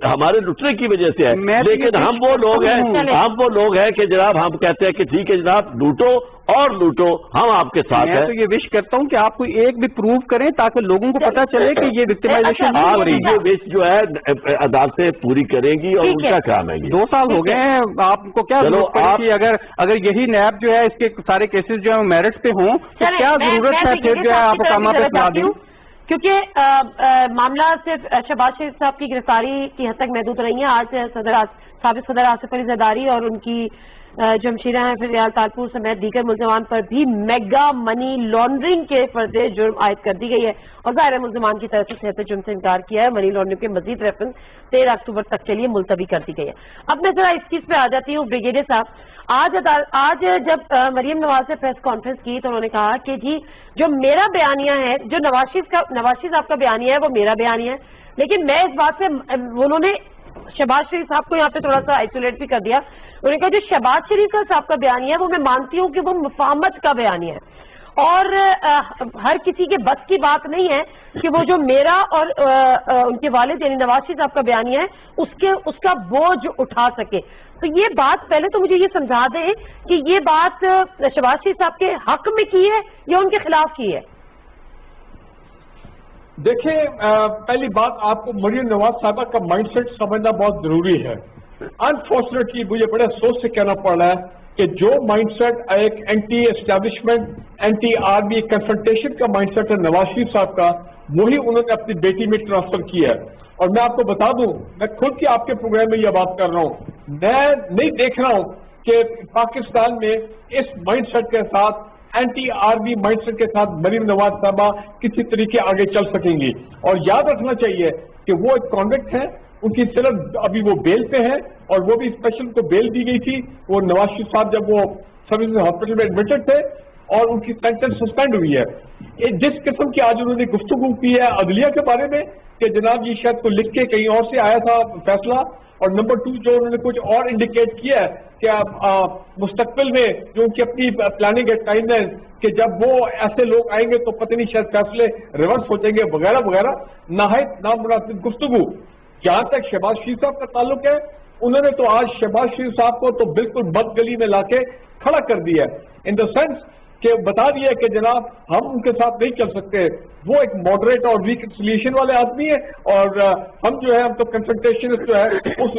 ہمارے لوٹنے کی وجہ سے ہے. لیکن ہم وہ لوگ ہیں کہ جناب ہم کہتے ہیں کہ ٹھیک ہے جناب لوٹو اور لوٹو, ہم آپ کے ساتھ ہیں. میں تو یہ وش کرتا ہوں کہ آپ کو ایک بھی پروو کریں تاکہ لوگوں کو پتا چلے کہ یہ وکٹمائزیشن نہیں ہو رہی. یہ وش جو ہے عدالتیں پوری کریں گی اور ان کا کام ہے. 2 سال ہو گئے ہیں, آپ کو کیا ضرورت ہے کہ اگر یہی نیب جو ہے اس کے سارے کیسز جو ہیں میرٹس پہ ہوں تو کیا ضرورت ہے پھر جو ہے آپ اقامہ پہ سنا دیں. کیونکہ معاملہ صرف شہباز شریف صاحب کی گرفتاری کی حد تک محدود نہیں ہے. آج سابق صدر آصف علی زرداری اور ان کی جو ہمشیرہ ہیں فریال تالپور سمیت دیگر ملزمان پر بھی میگا منی لانڈرنگ کے فرض جرم عائد کر دی گئی ہے اور ظاہر ملزمان کی طرف سے صحت جرم سے انکار کیا ہے. منی لانڈرنگ کے مزید ریفرنس 13 اکتوبر تک کے لیے ملتوی کر دی گئی ہے. اب میں ذرا اس چیز پہ آ جاتی ہوں. بریگیڈیئر صاحب آج جب مریم نواز سے پریس کانفرنس کی تو انہوں نے کہا کہ جی جو میرا بیانیہ ہے, جو نواز شریف صاحب کا بیانیہ ہے وہ میرا بیانیہ ہے, لیکن میں اس بات سے انہوں نے شہباز شریف صاحب کو یہاں پہ تھوڑا سا آئسولیٹ بھی کر دیا. انہوں نے کہا جو شہباز شریف صاحب کا بیانیہ ہے وہ میں مانتی ہوں کہ وہ مفاہمت کا بیانیہ ہے اور ہر کسی کے بس کی بات نہیں ہے کہ وہ جو میرا اور ان کے والد یعنی نواز شریف صاحب کا بیانیہ ہے اس کا بوجھ اٹھا سکے. تو یہ بات پہلے تو مجھے یہ سمجھا دیں کہ یہ بات شہباز شریف صاحب کے حق میں کی ہے یا ان کے خلاف کی ہے. دیکھیں پہلی بات آپ کو مریم نواز صاحبہ کا مائنڈ سیٹ سمجھنا بہت ضروری ہے. انفارچونیٹلی مجھے بڑے افسوس سے کہنا پڑ رہا ہے کہ جو مائنڈ سیٹ ایک anti establishment anti army confrontation کا مائنڈ سیٹ ہے نواز شریف صاحب کا, وہی انہوں نے اپنی بیٹی میں ٹرانسفر کیا ہے. اور میں آپ کو بتا دوں, میں خود کی آپ کے پروگرام میں یہ بات کر رہا ہوں, میں نہیں دیکھ رہا ہوں کہ پاکستان میں اس مائنڈ سیٹ کے ساتھ اینٹی آرمی مائنڈ سیٹ کے ساتھ مریم نواز صاحبہ کسی طریقے آگے چل سکیں گی. اور یاد رکھنا چاہیے کہ وہ ایک کانوکٹ ہیں, ان کی صرف ابھی وہ بیل پہ ہیں اور وہ بھی اسپیشل کو بیل دی گئی تھی. وہ نواز شریف صاحب جب وہ سروس ہاسپٹل میں ایڈمٹڈ تھے اور ان کی سینٹنس سسپینڈ ہوئی ہے. جس قسم کی آج انہوں نے گفتگو کی ہے عدلیہ کے بارے میں کہ جناب یہ شاید کو لکھ کے کہیں اور سے آیا تھا فیصلہ, اور نمبر 2 جو انہوں نے کچھ اور انڈیکیٹ کیا ہے کہ مستقبل میں جو ان کی اپنی پلاننگ ہے ٹائم لائن کہ جب وہ ایسے لوگ آئیں گے تو پتہ نہیں شاید فیصلے ریورس ہو جائیں گے وغیرہ وغیرہ, نہایت نامناسب گفتگو. جہاں تک شہباز شریف صاحب کا تعلق ہے, انہوں نے تو آج شہباز شریف صاحب کو تو بالکل بد گلی میں لا کے کھڑا کر دیا ہے, ان دا سینس کہ بتا دیا کہ جناب ہم ان کے ساتھ نہیں چل سکتے. وہ ایک ماڈریٹ اور ریکنسیلیشن والے آدمی ہیں اور ہم جو ہے ہم تو کنفرنٹیشن جو ہے اس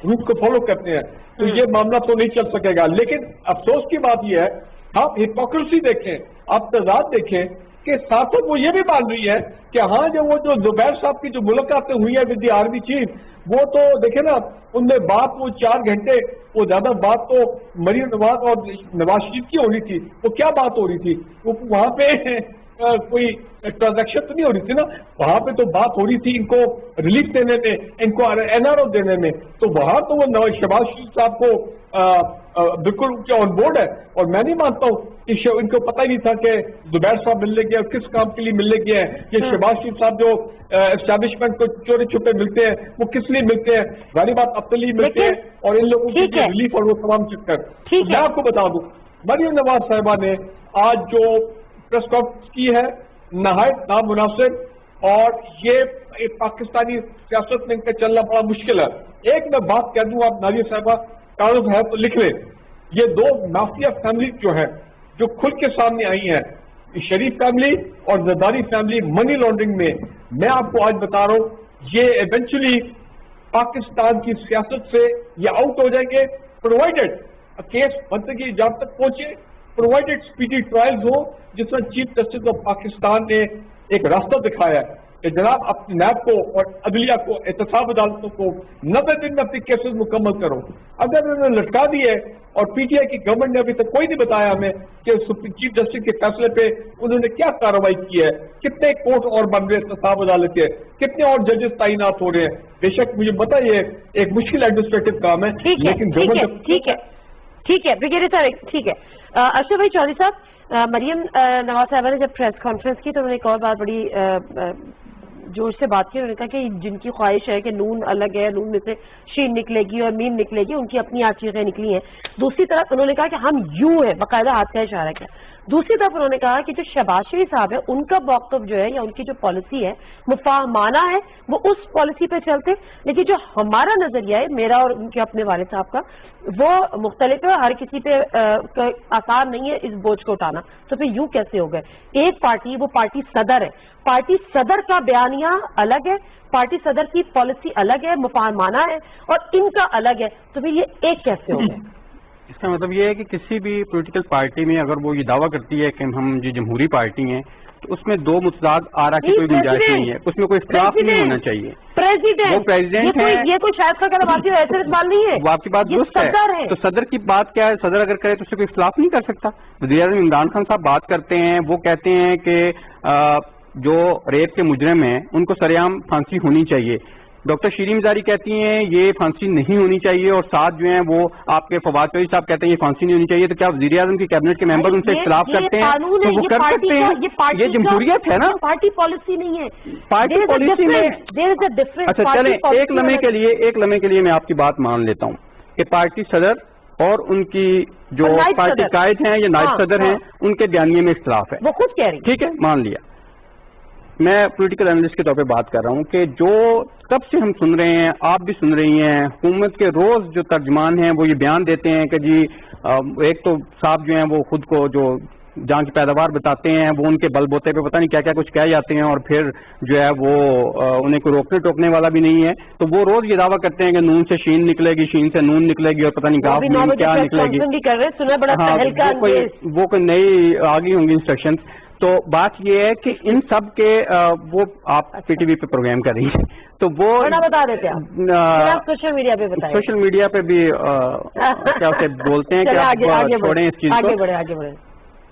روٹ کو فالو کرتے ہیں, تو یہ معاملہ تو نہیں چل سکے گا. لیکن افسوس کی بات یہ ہے, آپ ہپوکریسی دیکھیں, آپ تضاد دیکھیں کہ ساتھ وہ یہ بھی مان رہی ہے کہ ہاں جو زبیر صاحب کی جو ملاقاتیں ہوئی ہیں ود دی آرمی چیف, وہ تو دیکھیں نا ان میں بات وہ 4 گھنٹے وہ زیادہ بات تو مریم نواز اور نواز شریف کی ہونی تھی. وہ کیا بات ہو رہی تھی, وہ وہاں پہ کوئی ٹرانزیکشن تو نہیں ہو رہی تھی نا, وہاں پہ تو بات ہو رہی تھی ان کو ریلیف دینے میں, ان کو NRO دینے میں. تو وہاں تو وہ شہباز شریف صاحب کو بالکل آن بورڈ ہے. اور میں نہیں مانتا ہوں کہ ان کو پتہ ہی نہیں تھا کہ زبیر صاحب ملنے گیا, کس کام کے لیے ملنے گیا ہے. کہ شہباز شریف صاحب جو اسٹیبلشمنٹ کو چورے چھپے ملتے ہیں وہ کس لیے ملتے ہیں, غالب بات اب لیے ملتے ہیں اور ان لوگوں کے لیے ریلیف اور وہ تمام چکر. میں آپ کو بتا دوں مریم نواز صاحبہ نے آج جو پریس کانفرنس کی ہے نہایت نامناسب, اور یہ پاکستانی سیاست میں ان کا چلنا بڑا مشکل ہے. ایک میں بات کہہ دوں, آپ ناظرین صاحبہ کاغذ ہے تو لکھ لیں, یہ 2 مافیا فیملی جو ہیں جو کھل کے سامنے آئی ہیں, شریف فیملی اور زرداری فیملی منی لانڈرنگ میں, میں آپ کو آج بتا رہا ہوں یہ ایونچولی پاکستان کی سیاست سے یہ آؤٹ ہو جائیں گے, پرووائڈیڈ کیس بنتے کی جب تک پہنچے, پرووائڈیڈ اسپیڈی ٹرائلز ہو جس میں چیف جسٹس آف پاکستان نے ایک راستہ دکھایا ہے. کہ جناب اپنی نیب کو اور عدلیہ کو احتساب عدالتوں کو 90 دن میں اپنی کیسز مکمل کرو. اگر انہوں نے لٹکا دیے اور پی ٹی آئی کی گورنمنٹ نے ابھی تک کوئی نہیں بتایا ہمیں کہ چیف جسٹس کے فیصلے پہ انہوں نے کیا کارروائی کی ہے, کتنے کورٹ اور بن رہے احتساب عدالت کے, کتنے اور ججز تعینات ہو رہے ہیں. بے شک مجھے پتا یہ ایک مشکل ایڈمنسٹریٹو کام ہے, لیکن گورنمنٹ ٹھیک ہے بریگیڈیئر صاحب, ٹھیک ہے. اشرف بھائی چودھری صاحب, مریم نواز صاحبہ نے جب پریس کانفرنس کی تو انہوں نے ایک اور بات بڑی جوش سے بات کی. انہوں نے کہا کہ جن کی خواہش ہے کہ نون الگ ہے, نون میں سے شین نکلے گی اور میم نکلے گی, ان کی اپنی چیزیں نکلی ہیں. دوسری طرف انہوں نے کہا کہ ہم یوں ہیں, باقاعدہ ہاتھ کا اشارہ کیا. دوسری طرف انہوں نے کہا کہ جو شہباز شریف صاحب ہے ان کا موقف جو ہے یا ان کی جو پالیسی ہے مفاہمانہ ہے, وہ اس پالیسی پہ چلتے, لیکن جو ہمارا نظریہ ہے, میرا اور ان کے اپنے والد صاحب کا, وہ مختلف ہے. ہر کسی پہ آسان نہیں ہے اس بوجھ کو اٹھانا. تو پھر یوں کیسے ہو گئے؟ ایک پارٹی, وہ پارٹی صدر ہے, پارٹی صدر کا بیانیہ الگ ہے, پارٹی صدر کی پالیسی الگ ہے, مفاہمانہ ہے, اور ان کا الگ ہے. تو پھر یہ ایک کیسے ہو گئے؟ اس کا مطلب یہ ہے کہ کسی بھی پولیٹیکل پارٹی میں اگر وہ یہ دعویٰ کرتی ہے کہ ہم جو جمہوری پارٹی ہیں تو اس میں دو متضاد آرا کی کوئی گنجائش نہیں ہے, اس میں کوئی اختلاف نہیں ہونا چاہیے. وہ پریزیڈنٹ ہے, یہ کوئی شاید کا کلماتی ہے, ایسے اقبال نہیں ہے. وہ آپ کی بات درست ہے. تو صدر کی بات کیا ہے, صدر اگر کرے تو اس سے کوئی اختلاف نہیں کر سکتا. وزیر اعظم عمران خان صاحب بات کرتے ہیں, وہ کہتے ہیں کہ جو ریپ کے مجرم ہیں ان کو سرعام پھانسی ہونی چاہیے. ڈاکٹر شیریں مزاری کہتی ہیں یہ پھانسی نہیں ہونی چاہیے, اور ساتھ جو ہیں وہ آپ کے فواد چودھری صاحب کہتے ہیں یہ پھانسی نہیں ہونی چاہیے. تو کیا وزیر اعظم کی کیبنٹ کے ممبر ان سے اختلاف کرتے ہیں تو وہ کر سکتے ہیں؟ یہ جمہوریت ہے نا, پارٹی پالیسی نہیں ہے. پارٹی پالیسی میں اچھا چلیں ایک لمحے کے لیے میں آپ کی بات مان لیتا ہوں کہ پارٹی صدر اور ان کی جو پارٹی قائد ہیں یا نائب صدر ہیں ان کے بیانیے میں اختلاف ہے, وہ خود کہہ رہی, ٹھیک ہے مان لیا. میں پولیٹیکل انالسٹ کے طور پہ بات کر رہا ہوں کہ جو کب سے ہم سن رہے ہیں, آپ بھی سن رہی ہیں, حکومت کے روز جو ترجمان ہیں وہ یہ بیان دیتے ہیں کہ جی ایک تو صاحب جو ہیں وہ خود کو جو جان کی پیداوار بتاتے ہیں وہ ان کے بل بوتے پہ پتہ نہیں کیا کیا کچھ کہہ جاتے ہیں, اور پھر جو ہے وہ انہیں کوئی روکنے ٹوکنے والا بھی نہیں ہے. تو وہ روز یہ دعویٰ کرتے ہیں کہ نون سے شین نکلے گی, شین سے نون نکلے گی, اور پتہ نہیں کیا نکلے گی. وہ کوئی نئی آگئی ہوں گی انسٹرکشن. تو بات یہ ہے کہ ان سب کے وہ آپ پی ٹی وی پہ پروگرام کر رہی ہیں تو وہ بتا دیتے ہیں سوشل میڈیا پہ, سوشل میڈیا پہ بھی کیا اسے بولتے ہیں کہ آپ چھوڑیں اس چیز کو. آگے بڑھیں.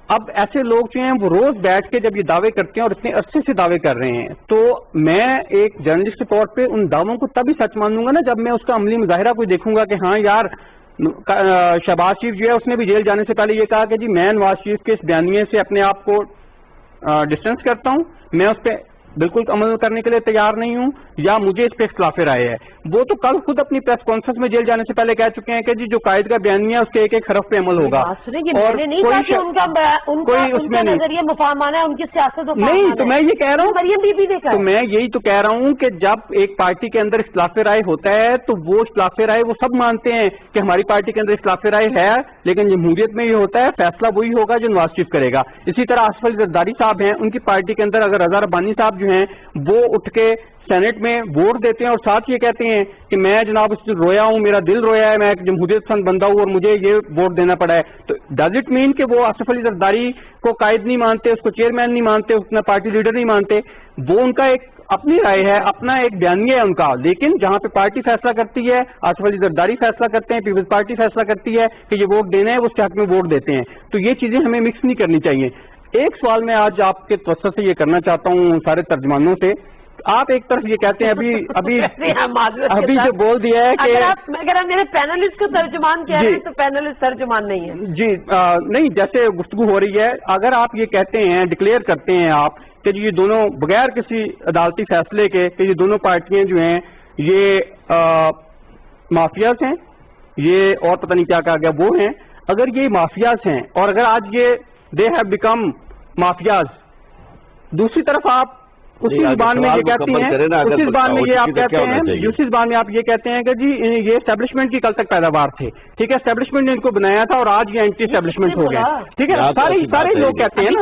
اب ایسے لوگ جو ہیں وہ روز بیٹھ کے جب یہ دعوے کرتے ہیں اور اتنے عرصے سے دعوے کر رہے ہیں, تو میں ایک جرنلسٹ کے طور پہ ان دعووں کو تبھی سچ مانوں گا نا جب میں اس کا عملی مظاہرہ کوئی دیکھوں گا کہ ہاں یار شہباز شریف جو ہے اس نے بھی جیل جانے سے پہلے یہ کہا کہ جی میں نواز شریف کے اس بیانیے سے اپنے آپ کو ڈسٹینس کرتا ہوں, میں اس پہ بالکل عمل کرنے کے لیے تیار نہیں ہوں, یا مجھے اس پہ اختلاف رائے ہے. وہ تو کل خود اپنی پریس کانفرنس میں جیل جانے سے پہلے کہہ چکے ہیں کہ جی جو قائد کا بیانیہ ہے اس کے ایک ایک حرف پہ عمل ہوگا. اور کوئی اس میں نظریہ مفاہمانہ ہے, ان کی سیاست نہیں. تو میں یہ کہہ رہا ہوں, مریم بی بی دیکھا, تو میں یہی تو کہہ رہا ہوں کہ جب ایک پارٹی کے اندر اختلاف رائے ہوتا ہے تو وہ اختلاف رائے وہ سب مانتے ہیں کہ ہماری پارٹی کے اندر اختلاف رائے ہے, لیکن جمہوریت میں یہ ہوتا ہے فیصلہ وہی ہوگا جو نواز شریف کرے گا. اسی طرح آصف علی زرداری صاحب ہیں, ان کی پارٹی کے اندر اگر رضا ربانی صاحب جو ہیں وہ اٹھ کے سینٹ میں ووٹ دیتے ہیں اور ساتھ یہ کہتے ہیں کہ میں جناب اس سے رویا ہوں, میرا دل رویا ہے, میں ایک جمہوریت پسند بندہ ہوں اور مجھے یہ ووٹ دینا پڑا ہے, تو ڈز اٹ مین کہ وہ آصف علی زرداری کو قائد نہیں مانتے, اس کو چیئرمین نہیں مانتے, اپنا پارٹی لیڈر نہیں مانتے؟ وہ ان کا ایک اپنی رائے ہے, اپنا ایک بیانیہ ہے ان کا, لیکن جہاں پہ پارٹی فیصلہ کرتی ہے, آصف علی زرداری فیصلہ کرتے ہیں, پیپلز پارٹی فیصلہ کرتی ہے کہ یہ ووٹ دینا ہے, وہ اس کے حق میں ووٹ دیتے ہیں. تو یہ چیزیں ہمیں مکس نہیں کرنی چاہیے. ایک سوال میں آج آپ کے توسط سے یہ کرنا چاہتا ہوں سارے ترجمانوں سے. آپ ایک طرف یہ کہتے ہیں ابھی جو بول دیا ہے کہ اگر آپ میرے پینلسٹ کو ترجمان کہہ رہے ہیں تو پینلسٹ ترجمان نہیں ہے. جی نہیں, جیسے گفتگو ہو رہی ہے, اگر آپ یہ کہتے ہیں, ڈکلیئر کرتے ہیں آپ کہ یہ دونوں بغیر کسی عدالتی فیصلے کے کہ یہ دونوں پارٹیاں جو ہیں یہ مافیاز ہیں, یہ اور پتہ نہیں کیا کہا گیا وہ ہیں, اگر یہ مافیاز ہیں اور اگر آج یہ دے ہیو بیکم مافیاز, دوسری طرف آپ اسی زبان میں یہ کہتی ہیں, اسی زبان میں یہ آپ کہتے ہیں, دوسری زبان میں آپ یہ کہتے ہیں کہ جی یہ اسٹیبلشمنٹ کی کل تک پیداوار تھے, ٹھیک ہے, اسٹیبلشمنٹ نے ان کو بنایا تھا اور آج یہ اینٹی اسٹیبلشمنٹ ہو گئے, ٹھیک ہے, سارے لوگ کہتے ہیں نا.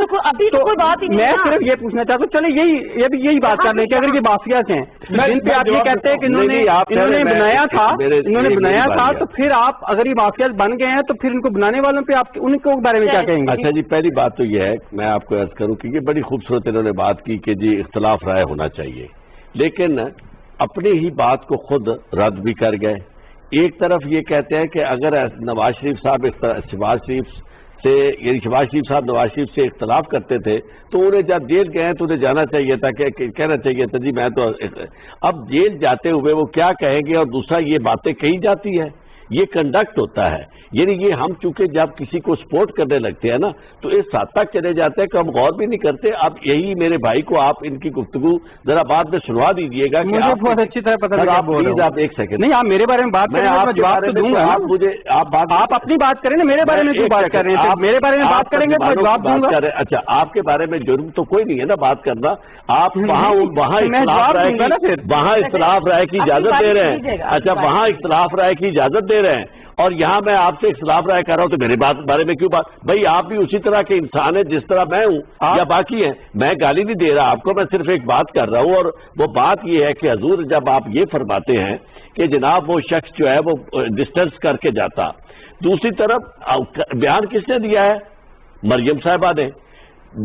میں صرف یہ پوچھنا چاہتا ہوں, چلے یہی بات کر رہے ہیں کہ اگر یہ مافیاز ہیں جن پہ آپ یہ کہتے ہیں کہ انہوں نے بنایا تھا, تو پھر آپ اگر یہ مافیاز بن گئے ہیں تو پھر ان کو بنانے والوں پہ آپ ان کے بارے میں کیا کہیں گے؟ اچھا جی, پہلی بات تو یہ ہے میں آپ کو عرض کروں کہ یہ بڑی خوبصورت انہوں نے بات کی کہ جی اختلاف اختلاف رائے ہونا چاہیے، لیکن اپنی ہی بات کو خود رد بھی کر گئے۔ ایک طرف یہ کہتے ہیں کہ اگر نواز شریف صاحب شہباز شریف صاحب نواز شریف سے اختلاف کرتے تھے تو انہیں جب جیل گئے تو انہیں جانا چاہیے تھا، کہ کہنا چاہیے تھا جی میں تو، اب جیل جاتے ہوئے وہ کیا کہیں گے، اور دوسرا یہ باتیں کہی جاتی ہے، یہ کنڈکٹ ہوتا ہے، یعنی یہ ہم چونکہ جب کسی کو سپورٹ کرنے لگتے ہیں نا تو اس حد تک چلے جاتے ہیں کہ ہم غور بھی نہیں کرتے۔ اب یہی میرے بھائی کو آپ ان کی گفتگو ذرا بعد میں سنوا دیجئے گا کہ مجھے بہت اچھی طرح پتہ لگا، پلیز آپ ایک سیکنڈ، نہیں آپ میرے بارے میں بات کریں، میں جواب تو دوں گا، آپ اپنی بات کریں نا، میرے بارے میں کیوں بات کر رہے ہیں؟ میرے بارے میں بات کریں گے تو میں جواب دوں گا۔ اچھا آپ کے بارے میں جرم تو کوئی نہیں ہے نا بات کرنا، آپ وہاں اختلاف رائے کی اجازت دے رہے ہیں، اچھا وہاں اختلاف رائے کی اجازت دے رہے ہیں، اور یہاں میں آپ سے اختلاف رائے کر رہا ہوں تو میرے بارے میں کیوں بات؟ بھائی آپ بھی اسی طرح کے انسان ہیں جس طرح میں ہوں یا باقی ہیں، میں گالی نہیں دے رہا آپ کو، میں صرف ایک بات کر رہا ہوں، اور وہ بات یہ ہے کہ حضور جب آپ یہ فرماتے ہیں کہ جناب وہ شخص جو ہے وہ ڈسٹنس کر کے جاتا، دوسری طرف بیان کس نے دیا ہے؟ مریم صاحبہ نے۔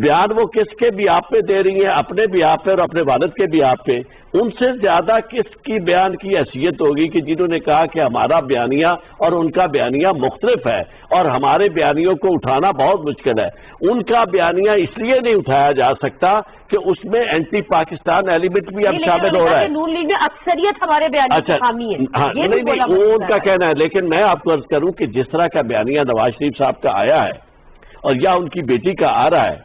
بیان وہ کس کے بھی آپ پہ دے رہی ہیں؟ اپنے بھی آپ پہ اور اپنے والد کے بھی آپ پہ۔ ان سے زیادہ کس کی بیان کی حیثیت ہوگی کہ جنہوں نے کہا کہ ہمارا بیانیہ اور ان کا بیانیہ مختلف ہے اور ہمارے بیانیوں کو اٹھانا بہت مشکل ہے۔ ان کا بیانیہ اس لیے نہیں اٹھایا جا سکتا کہ اس میں اینٹی پاکستان ایلیمنٹ بھی اب شامل ہو رہا ہے۔ نون لیگ میں اکثریت ہمارے بیانیے کی حامی ہے، ہاں نہیں وہ ان کا کہنا ہے، لیکن میں آپ کو عرض کروں کہ جس طرح کا بیانیہ نواز شریف صاحب کا آیا ہے اور یا ان کی بیٹی کا آ رہا ہے،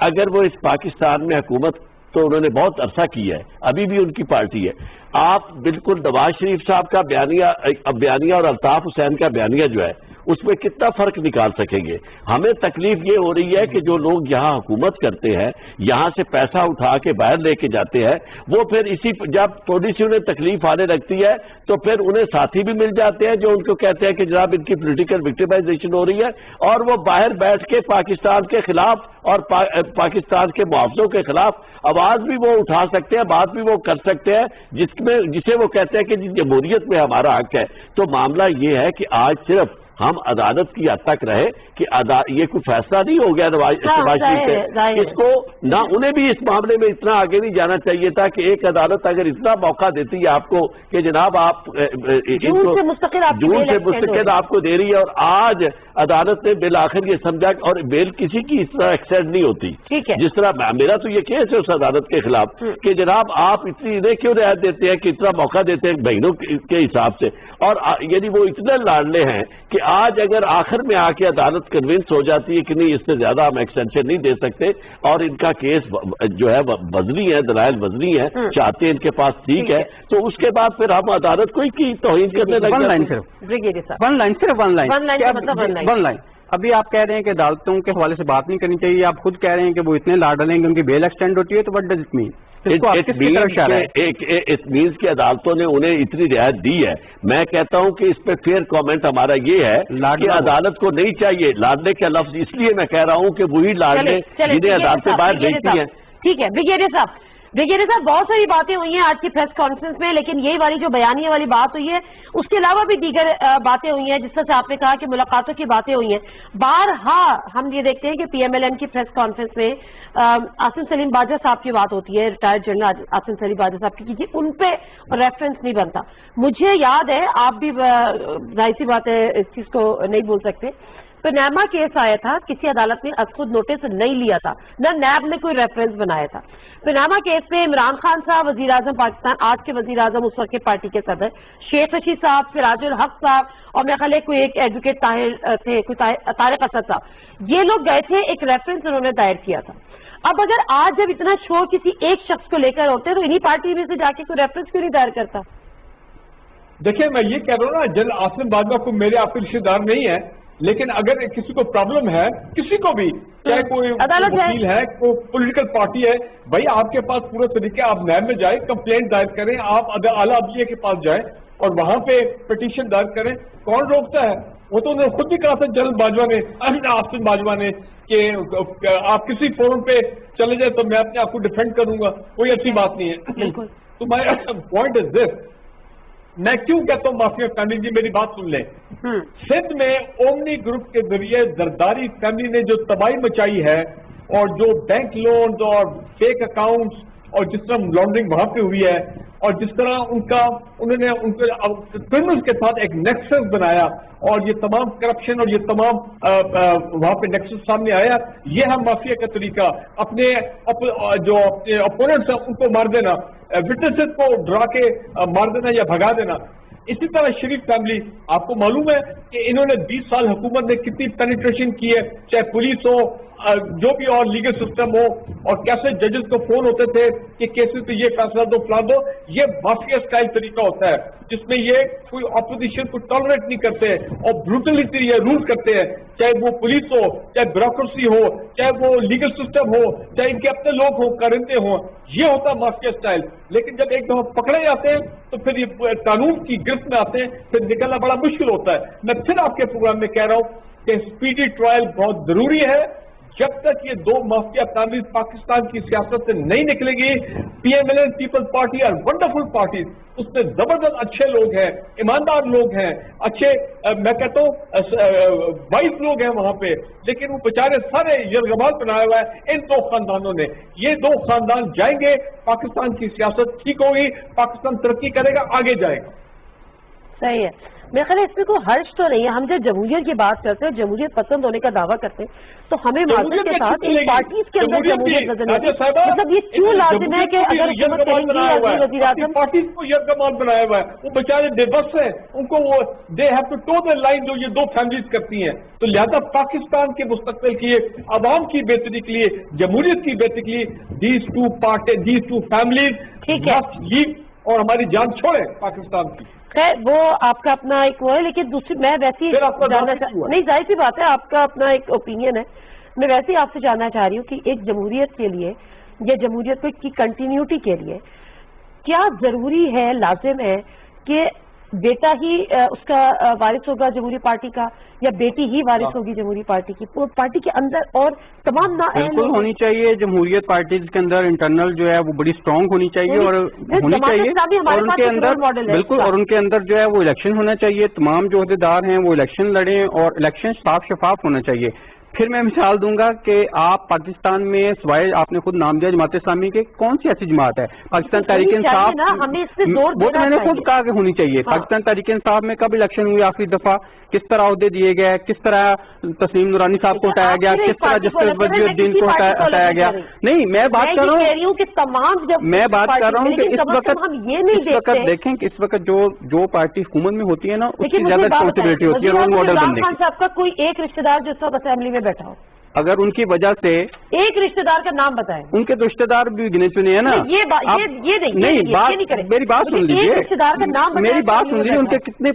اگر وہ اس پاکستان میں حکومت تو انہوں نے بہت عرصہ کی ہے، ابھی بھی ان کی پارٹی ہے، آپ بالکل نواز شریف صاحب کا بیانیہ اور الطاف حسین کا بیانیہ جو ہے اس میں کتنا فرق نکال سکیں گے؟ ہمیں تکلیف یہ ہو رہی ہے کہ جو لوگ یہاں حکومت کرتے ہیں، یہاں سے پیسہ اٹھا کے باہر لے کے جاتے ہیں، وہ پھر جب تھوڑی سی انہیں تکلیف آنے لگتی ہے تو پھر انہیں ساتھی بھی مل جاتے ہیں جو ان کو کہتے ہیں کہ جناب ان کی پولیٹیکل وکٹمائزیشن ہو رہی ہے، اور وہ باہر بیٹھ کے پاکستان کے خلاف اور پاکستان کے محافظوں کے خلاف آواز بھی وہ اٹھا سکتے ہیں، بات بھی وہ کر سکتے ہیں، جسے وہ کہتے ہیں کہ جمہوریت میں ہمارا حق ہے۔ تو معاملہ یہ ہے کہ آج صرف ہم عدالت کی حد تک رہے کہ یہ کوئی فیصلہ نہیں ہو گیا نواز شریف سے، اس کو نہ انہیں بھی اس معاملے میں اتنا آگے نہیں جانا چاہیے تھا کہ ایک عدالت اگر اتنا موقع دیتی ہے آپ کو کہ جناب آپ جون سے مستقل آپ کو دے رہی ہے، اور آج عدالت نے بالآخر یہ سمجھا اور بیل کسی کی اس طرح ایکسیپٹ نہیں ہوتی، جس طرح میرا تو یہ کیس ہے اس عدالت کے خلاف کہ جناب آپ اتنی انہیں کیوں رعایت دیتے ہیں کہ اتنا موقع دیتے ہیں بہنوں کے حساب سے، اور یعنی وہ اتنے لاڈلے ہیں کہ آج اگر آخر میں آ کے عدالت کنونس ہو جاتی ہے کہ نہیں اس سے زیادہ ہم ایکسٹینشن نہیں دے سکتے اور ان کا کیس جو ہے وزنی ہے، دلائل وزنی ہے، چاہتے ہیں ان کے پاس ٹھیک ہے، تو اس کے بعد پھر ہم عدالت کو کی توہین کرنے لگ جاتے ہیں۔ ون لائن ابھی آپ کہہ رہے ہیں کہ عدالتوں کے حوالے سے بات نہیں کرنی چاہیے، آپ خود کہہ رہے ہیں کہ وہ اتنے لاڈلے ہیں کہ ان کی بیل ایکسٹینڈ ہوتی ہے، تو what does it mean? It means کہ عدالتوں نے انہیں اتنی رعایت دی ہے۔ میں کہتا ہوں کہ اس پہ فیئر کامنٹ ہمارا یہ ہے کہ عدالت کو نہیں چاہیے لاڈلے کا لفظ، اس لیے میں کہہ رہا ہوں کہ وہی لاڈلے جنہیں عدالتیں باہر بھیجتی ہیں۔ ٹھیک ہے بریگیڈیئر صاحب بہت ساری باتیں ہوئی ہیں آج کی پریس کانفرنس میں، لیکن یہ والی جو بیانیہ والی بات ہوئی ہے اس کے علاوہ بھی دیگر باتیں ہوئی ہیں، جس طرح سے آپ نے کہا کہ ملاقاتوں کی باتیں ہوئی ہیں۔ بارہا ہم یہ دیکھتے ہیں کہ پی ایم ایل این کی پریس کانفرنس میں عاصم سلیم باجوہ صاحب کی بات ہوتی ہے، ریٹائرڈ جنرل عاصم سلیم باجوہ صاحب کی، ان پہ ریفرنس نہیں بنتا۔ مجھے یاد ہے، آپ بھی ظاہر سی بات ہے اس چیز کو نہیں بول سکتے، پنیما کیس آیا تھا، کسی عدالت نے از خود نوٹس نہیں لیا تھا، نہ نیب نے کوئی ریفرنس بنایا تھا۔ پنیما کیس میں عمران خان صاحب وزیر اعظم پاکستان، آج کے وزیر اعظم اس وقت کے پارٹی کے صدر، شیخ رشید صاحب، سراج الحق صاحب، اور میرے خیال ہے کوئی ایک ایڈوکیٹ طاہر تھے، کوئی طارق اسد صاحب، یہ لوگ گئے تھے، ایک ریفرنس انہوں نے دائر کیا تھا۔ اب اگر آج جب اتنا شور کسی ایک شخص کو لے کر ہوتے تو انہی پارٹی میں سے جا کے کوئی ریفرنس کیوں نہیں دائر کرتا؟ دیکھیں میں یہ کہہ رہا ہوں نا، جنرل عاصم باجوہ کو میرے آپ کے رشتے دار نہیں ہے، لیکن اگر کسی کو پرابلم ہے، کسی کو بھی، چاہے کوئی وکیل ہے، کوئی پولیٹیکل پارٹی ہے، بھائی آپ کے پاس پورا طریقہ، آپ نیب میں جائیں، کمپلینٹ دائر کریں، آپ اعلیٰ عدلیہ کے پاس جائیں اور وہاں پہ پٹیشن دائر کریں، کون روکتا ہے؟ وہ تو انہوں نے خود بھی کہا تھا جنرل باجوہ نے، عاصم باجوہ نے، کہ آپ کسی فورم پہ چلے جائیں تو میں اپنے آپ کو ڈیفینڈ کروں گا، کوئی اچھی بات نہیں ہے۔ تو مائی پوائنٹ از دس، میں کیوں کہتا ہوں مافیا فیملی جی میری بات سن لیں، سندھ میں اومنی گروپ کے ذریعے زرداری فیملی نے جو تباہی مچائی ہے اور جو بینک لونز اور فیک اکاؤنٹس اور جس طرح لانڈرنگ وہاں پہ ہوئی ہے اور جس طرح انہوں نے ان کے کرمنلز کے ساتھ ایک نیکسس بنایا اور یہ تمام کرپشن اور یہ تمام وہاں پہ نیکسس سامنے آیا، یہ ہے مافیا کا طریقہ، اپنے جو اپنے اپوننٹس ہیں ان کو مار دینا، وٹنسز کو ڈرا کے مار دینا یا بھگا دینا۔ اسی طرح شریف فیملی، آپ کو معلوم ہے کہ انہوں نے 20 سال حکومت میں کتنی پینیٹریشن کی ہے، چاہے پولیس ہو، جو بھی اور لیگل سسٹم ہو، اور کیسے ججز کو فون ہوتے تھے کہ کیسز پہ یہ فیصلہ دو فلان دو۔ یہ مافیا اسٹائل طریقہ ہوتا ہے جس میں یہ کوئی اپوزیشن کو ٹالریٹ نہیں کرتے اور بروٹلٹی یہ رول کرتے ہیں، چاہے وہ پولیس ہو، چاہے بیوروکریسی ہو، چاہے وہ لیگل سسٹم ہو، چاہے ان کے اپنے لوگ ہوں، کرندے ہوں۔ یہ ہوتا ہے مافیا اسٹائل۔ لیکن جب ایک دفعہ پکڑے جاتے ہیں تو پھر یہ قانون کی گرفت میں آتے ہیں، پھر نکلنا بڑا مشکل ہوتا ہے۔ میں پھر آپ کے پروگرام میں کہہ رہا ہوں کہ اسپیڈی ٹرائل بہت ضروری ہے۔ جب تک یہ دو مافیا فیملیز پاکستان کی سیاست سے نہیں نکلے گی، P M L N Peoples Party اور ونڈرفل پارٹیز، اس میں زبردست اچھے لوگ ہیں، ایماندار لوگ ہیں، اچھے میں کہتا ہوں وائس لوگ ہیں وہاں پہ، لیکن وہ بیچارے سارے یرغمال بنایا ہوا ہے ان دو خاندانوں نے۔ یہ دو خاندان جائیں گے، پاکستان کی سیاست ٹھیک ہوگی، پاکستان ترقی کرے گا، آگے جائے گا۔ صحیح ہے، میرے خیال ہے اس میں کوئی حرج تو نہیں ہے۔ ہم جب جمہوریت کی بات کرتے ہیں، جمہوریت پسند ہونے کا دعویٰ کرتے ہیں، تو ہمیں معذرت کے ساتھ ان پارٹیز کے اندر جمہوریت نظر نہیں آتی۔ مطلب یہ کیوں لازم ہے کہ اگر حکومت کریں گی یا وزیر اعظم پارٹیز کو یرغمال بنایا ہوا ہے، وہ بیچارے بے بس ہیں، ان کو وہ they have to toe the line جو یہ دو فیملیز کرتی ہیں۔ تو لہذا پاکستان کے مستقبل کے لیے، عوام کی بہتری کے لیے، جمہوریت کی بہتری کے لیے دیز ٹو فیملیز مسٹ لیو اور ہماری جان چھوڑیں پاکستان کی۔ خیر وہ آپ کا اپنا ایک وہ ہے، لیکن دوسری میں ویسے نہیں، ظاہر سی بات ہے آپ کا اپنا ایک اوپینین ہے۔ میں ویسے ہی آپ سے جاننا چاہ رہی ہوں کہ ایک جمہوریت کے لیے یا جمہوریت کی کنٹینیوٹی کے لیے کیا ضروری ہے، لازم ہے کہ بیٹا ہی اس کا وارث ہوگا جمہوری پارٹی کا، یا بیٹی ہی وارث ہوگی جمہوری پارٹی کی؟ پارٹی کے اندر اور تمام بالکل ہونی چاہیے جمہوریت پارٹیز کے اندر انٹرنل جو ہے وہ بڑی اسٹرانگ ہونی چاہیے اور ہونی چاہیے، اور ان کے اندر بالکل، اور ان کے اندر جو ہے وہ الیکشن ہونا چاہیے، تمام جو عہدیدار ہیں وہ الیکشن لڑیں اور الیکشن صاف شفاف ہونا چاہیے۔ پھر میں مثال دوں گا کہ آپ پاکستان میں سوائے آپ نے خود نام دیا جماعت اسلامی کے، کون سی ایسی جماعت ہے؟ پاکستان تحریک انصاف، وہ تو میں نے خود کہا کہ ہونی چاہیے۔ پاکستان تحریک انصاف میں کب الیکشن ہوئی آخری دفعہ، کس طرح عہدے دیے گئے، کس طرح تسلیم نورانی صاحب کو ہٹایا گیا، کس طرح جسٹس وزیر الدین کو ہٹایا گیا۔ نہیں، میں بات کر رہا ہوں کہ اس وقت دیکھیں کہ اس وقت جو پارٹی حکومت میں ہوتی ہے نا، اس کی زیادہ ریسپانسبلٹی ہوتی ہے رول ماڈل بننے کی۔ صاحب کا کوئی ایک رشتہ دار جو اس وقت اسمبلی میں بیٹھا ہو، اگر ان کی وجہ سے ایک رشتہ دار کا نام بتائیں۔ ان کے تو رشتہ دار بھی گنے چنے ہیں نا۔ میری بات سن لیجیے، میری بات سن لیجیے، ان کے کتنے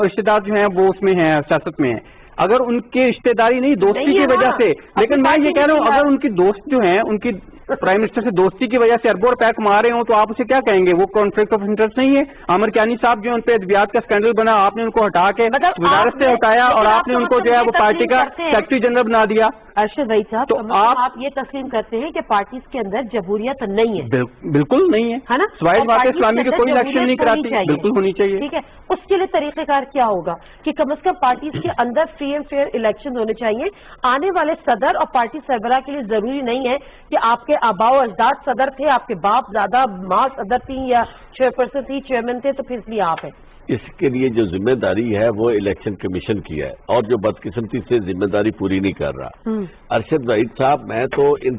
رشتہ دار جو ہیں وہ اس میں ہیں، سیاست میں ہیں۔ اگر ان کی رشتہ داری نہیں، دوستی کی وجہ سے، لیکن میں یہ کہہ رہا ہوں اگر ان کی دوست جو ہیں، ان کی پرائم منسٹر سے دوستی کی وجہ سے اربوں روپے کما رہے ہوں تو آپ اسے کیا کہیں گے؟ وہ کانفلکٹ آف انٹرسٹ نہیں ہے؟ عامر کیانی صاحب جو ان پہ ادویات کا اسکینڈل بنا، آپ نے ان کو ہٹا کے وزارت سے ہٹایا اور آپ نے ان کو جو ہے وہ پارٹی کا سیکرٹری جنرل بنا دیا۔ ارشد بھائی صاحب، تو آپ یہ تسلیم کرتے ہیں کہ پارٹیز کے اندر جمہوریت نہیں ہے؟ بالکل نہیں ہے نا، سوائے جماعت اسلامی کے کوئی الیکشن نہیں کراتی، بالکل ہونی چاہیے۔ ٹھیک ہے، اس کے لیے طریقہ کار کیا ہوگا کہ کم از کم پارٹیز کے اندر فری اینڈ فیئر الیکشن ہونے چاہیے؟ آنے والے صدر اور پارٹی سربراہ کے لیے ضروری نہیں ہے کہ آپ کے آباء و اجداد صدر تھے، آپ کے باپ زیادہ ماں صدر تھی یا چیئرپرسن تھی، چیئرمین تھے، تو پھر اس لیے آپ ہیں۔ اس کے لیے جو ذمہ داری ہے وہ الیکشن کمیشن کی ہے، اور جو بدقسمتی سے ذمہ داری پوری نہیں کر رہا۔ ارشد وحید صاحب، میں تو ان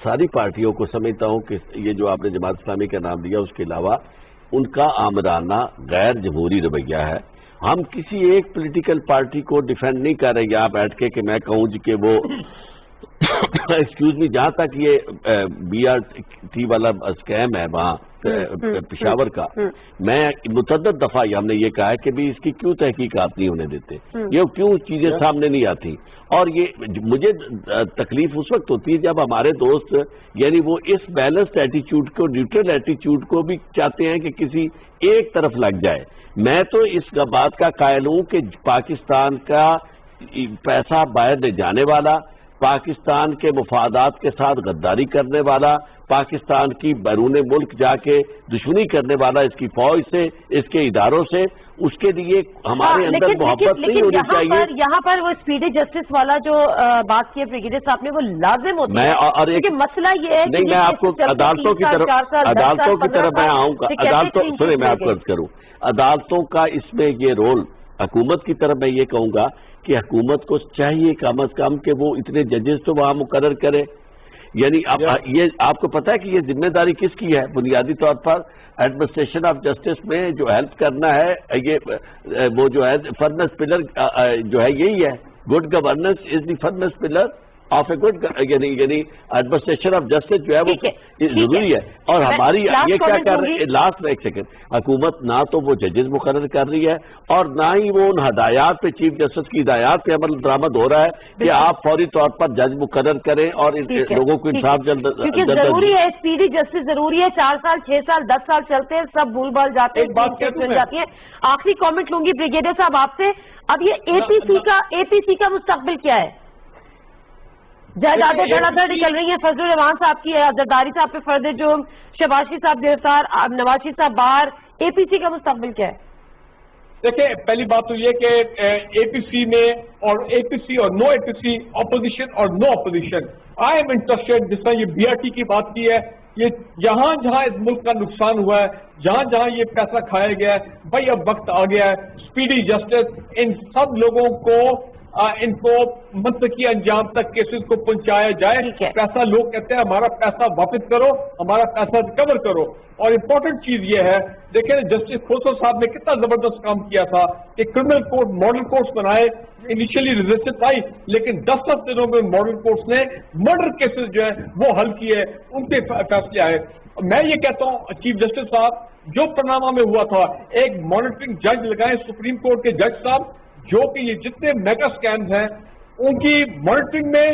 ساری پارٹیوں کو سمجھتا ہوں کہ یہ جو آپ نے جماعت اسلامی کا نام دیا، اس کے علاوہ ان کا آمرانہ غیر جمہوری رویہ ہے۔ ہم کسی ایک پولیٹیکل پارٹی کو ڈیفینڈ نہیں کر رہے یہاں بیٹھ کے کہ میں کہوں جی کہ وہ ایکسکیوز می، جہاں تک یہ بی آر ٹی والا اسکیم ہے وہاں پشاور کا، میں متعدد دفعہ ہم نے یہ کہا ہے کہ بھی اس کی کیوں تحقیقات نہیں ہونے دیتے، یہ کیوں چیزیں سامنے نہیں آتی؟ اور یہ مجھے تکلیف اس وقت ہوتی ہے جب ہمارے دوست یعنی وہ اس بیلنسڈ ایٹیچیوڈ کو، نیوٹرل ایٹیچیوڈ کو بھی چاہتے ہیں کہ کسی ایک طرف لگ جائے۔ میں تو اس بات کا قائل ہوں کہ پاکستان کا پیسہ باہر لے جانے والا، پاکستان کے مفادات کے ساتھ غداری کرنے والا، پاکستان کی بیرون ملک جا کے دشمنی کرنے والا اس کی فوج سے، اس کے اداروں سے، اس کے لیے ہمارے اندر محبت نہیں ہونی چاہیے. یہاں پر وہ اسپیڈی جسٹس والا جو بات کی ہے بریگیڈیئر صاحب نے، وہ لازم ہوتی ہے کیونکہ مسئلہ یہ ہے نہیں، میں آپ کو عدالتوں کی طرف میں آؤں گا. سنیں میں آپ کو عرض کروں، عدالتوں کا اس میں یہ رول، حکومت کی طرف میں یہ کہوں گا کہ حکومت کو چاہیے کم از کم کہ وہ اتنے ججز تو وہاں مقرر کرے. یعنی یہ آپ کو پتا ہے کہ یہ ذمہ داری کس کی ہے؟ بنیادی طور پر ایڈمنسٹریشن آف جسٹس میں جو ہیلپ کرنا ہے، یہ وہ جو ہے فرنس پلر جو ہے یہی ہے. Good governance is the furnace pillar of a good, یعنی ایڈمنسٹریشن آف جسٹس جو ہے وہ ضروری ہے. اور ہماری یہ کیا کر رہی ہے، لاسٹ میں ایک سیکنڈ، حکومت نہ تو وہ ججز مقرر کر رہی ہے اور نہ ہی وہ ان ہدایات پہ، چیف جسٹس کی ہدایات پہ عمل درآمد ہو رہا ہے کہ آپ فوری طور پر جج مقرر کریں اور لوگوں کو انصاف جلد. کیونکہ ضروری ہے اسپیڈی جسٹس ضروری ہے. 4 سال 6 سال 10 سال چلتے ہیں، سب بھول بھال جاتے ہیں، جاتی ہے. آخری کامنٹ لوں گی بریگیڈیئر صاحب آپ سے. اب یہ اے پی سی کا مستقبل کیا ہے؟ جائیدادیں دھڑا دھڑ نکل رہی ہیں، فضل الرحمان صاحب کی زرداری صاحب پہ فرد جرم، شہباز شریف صاحب گرفتار، نواز شریف صاحب باہر. اے پی سی کا مستقبل کیا ہے؟ دیکھیں، پہلی بات تو یہ کہ اے پی سی میں اور اے پی سی اور نو اے پی سی، اپوزیشن اور نو اپوزیشن، آئی ایم انٹرسٹڈ. جس طرح یہ بی آر ٹی کی بات کی ہے، یہ جہاں جہاں اس ملک کا نقصان ہوا ہے، جہاں جہاں یہ پیسہ کھایا گیا ہے، بھائی اب وقت آ گیا ہے اسپیڈی جسٹس ان سب لوگوں کو ان کو منطقی انجام تک کیسز کو پہنچایا جائے. پیسہ لوگ کہتے ہیں ہمارا پیسہ واپس کرو، ہمارا پیسہ ریکور کرو. اور امپورٹنٹ چیز یہ ہے، دیکھیں جسٹس کھوسرو صاحب نے کتنا زبردست کام کیا تھا کہ کرمنل کورٹ ماڈل کورٹس بنائے. انیشلی ریزسٹنس آئی لیکن 10 دنوں میں ماڈل کورٹس نے مرڈر کیسز جو ہیں وہ حل کیے، ان کے فیصلے آئے. میں یہ کہتا ہوں چیف جسٹس صاحب، جو پناما میں ہوا تھا، ایک مانیٹرنگ جج لگائیں سپریم کورٹ کے جج صاحب، جو کہ یہ جتنے میگا سکیمز ہیں ان کی مانیٹرنگ میں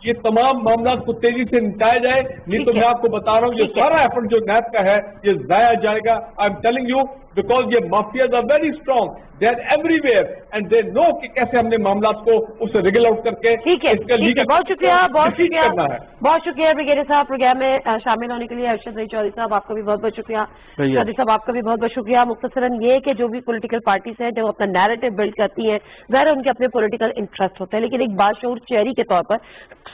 یہ تمام معاملات کو تیزی سے نپٹایا جائے. نہیں تو میں آپ کو بتا رہا ہوں یہ سارا ایفرٹ جو نیب کا ہے یہ ضائع جائے گا. I am telling you because یہ mafias are very strong, they are everywhere and they know کہ کیسے ہم نے معاملات کو اسے ریگل آؤٹ کر کے. بہت شکریہ بہت شکریہ بریگیڈیئر صاحب پروگرام میں شامل ہونے کے لیے. ارشد رئی چودھری صاحب آپ کا بھی بہت بہت شکریہ. چودھری صاحب آپ کا بھی بہت بہت شکریہ. مختصراً یہ کہ جو بھی پولیٹیکل پارٹیز ہیں جب اپنا نیریٹو بلڈ کرتی ہیں، ظاہر ان کے اپنے پولیٹیکل انٹرسٹ ہوتے ہیں، لیکن ایک باشعور شہری کے طور پر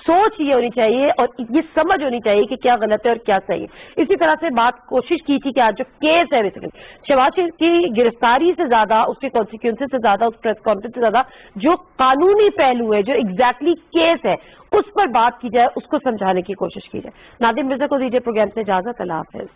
سوچ یہ ہونی چاہیے اور یہ سمجھ ہونی چاہیے کہ کیا غلط ہے اور کیا صحیح ہے. اسی طرح سے بات کوشش کی تھی کہ آج جو کیس ہے بیسیکلی شہباز شریف کی گرفتاری سے زیادہ، اس کے کانسیکوینسز سے زیادہ، اس پریس کانفرنس سے زیادہ جو قانونی پہلو ہے، جو ایگزیکٹلی کیس ہے، اس پر بات کی جائے، اس کو سمجھانے کی کوشش کی جائے. نادم مرزا کو دیجیے پروگرام سے اجازت. اللہ حافظ.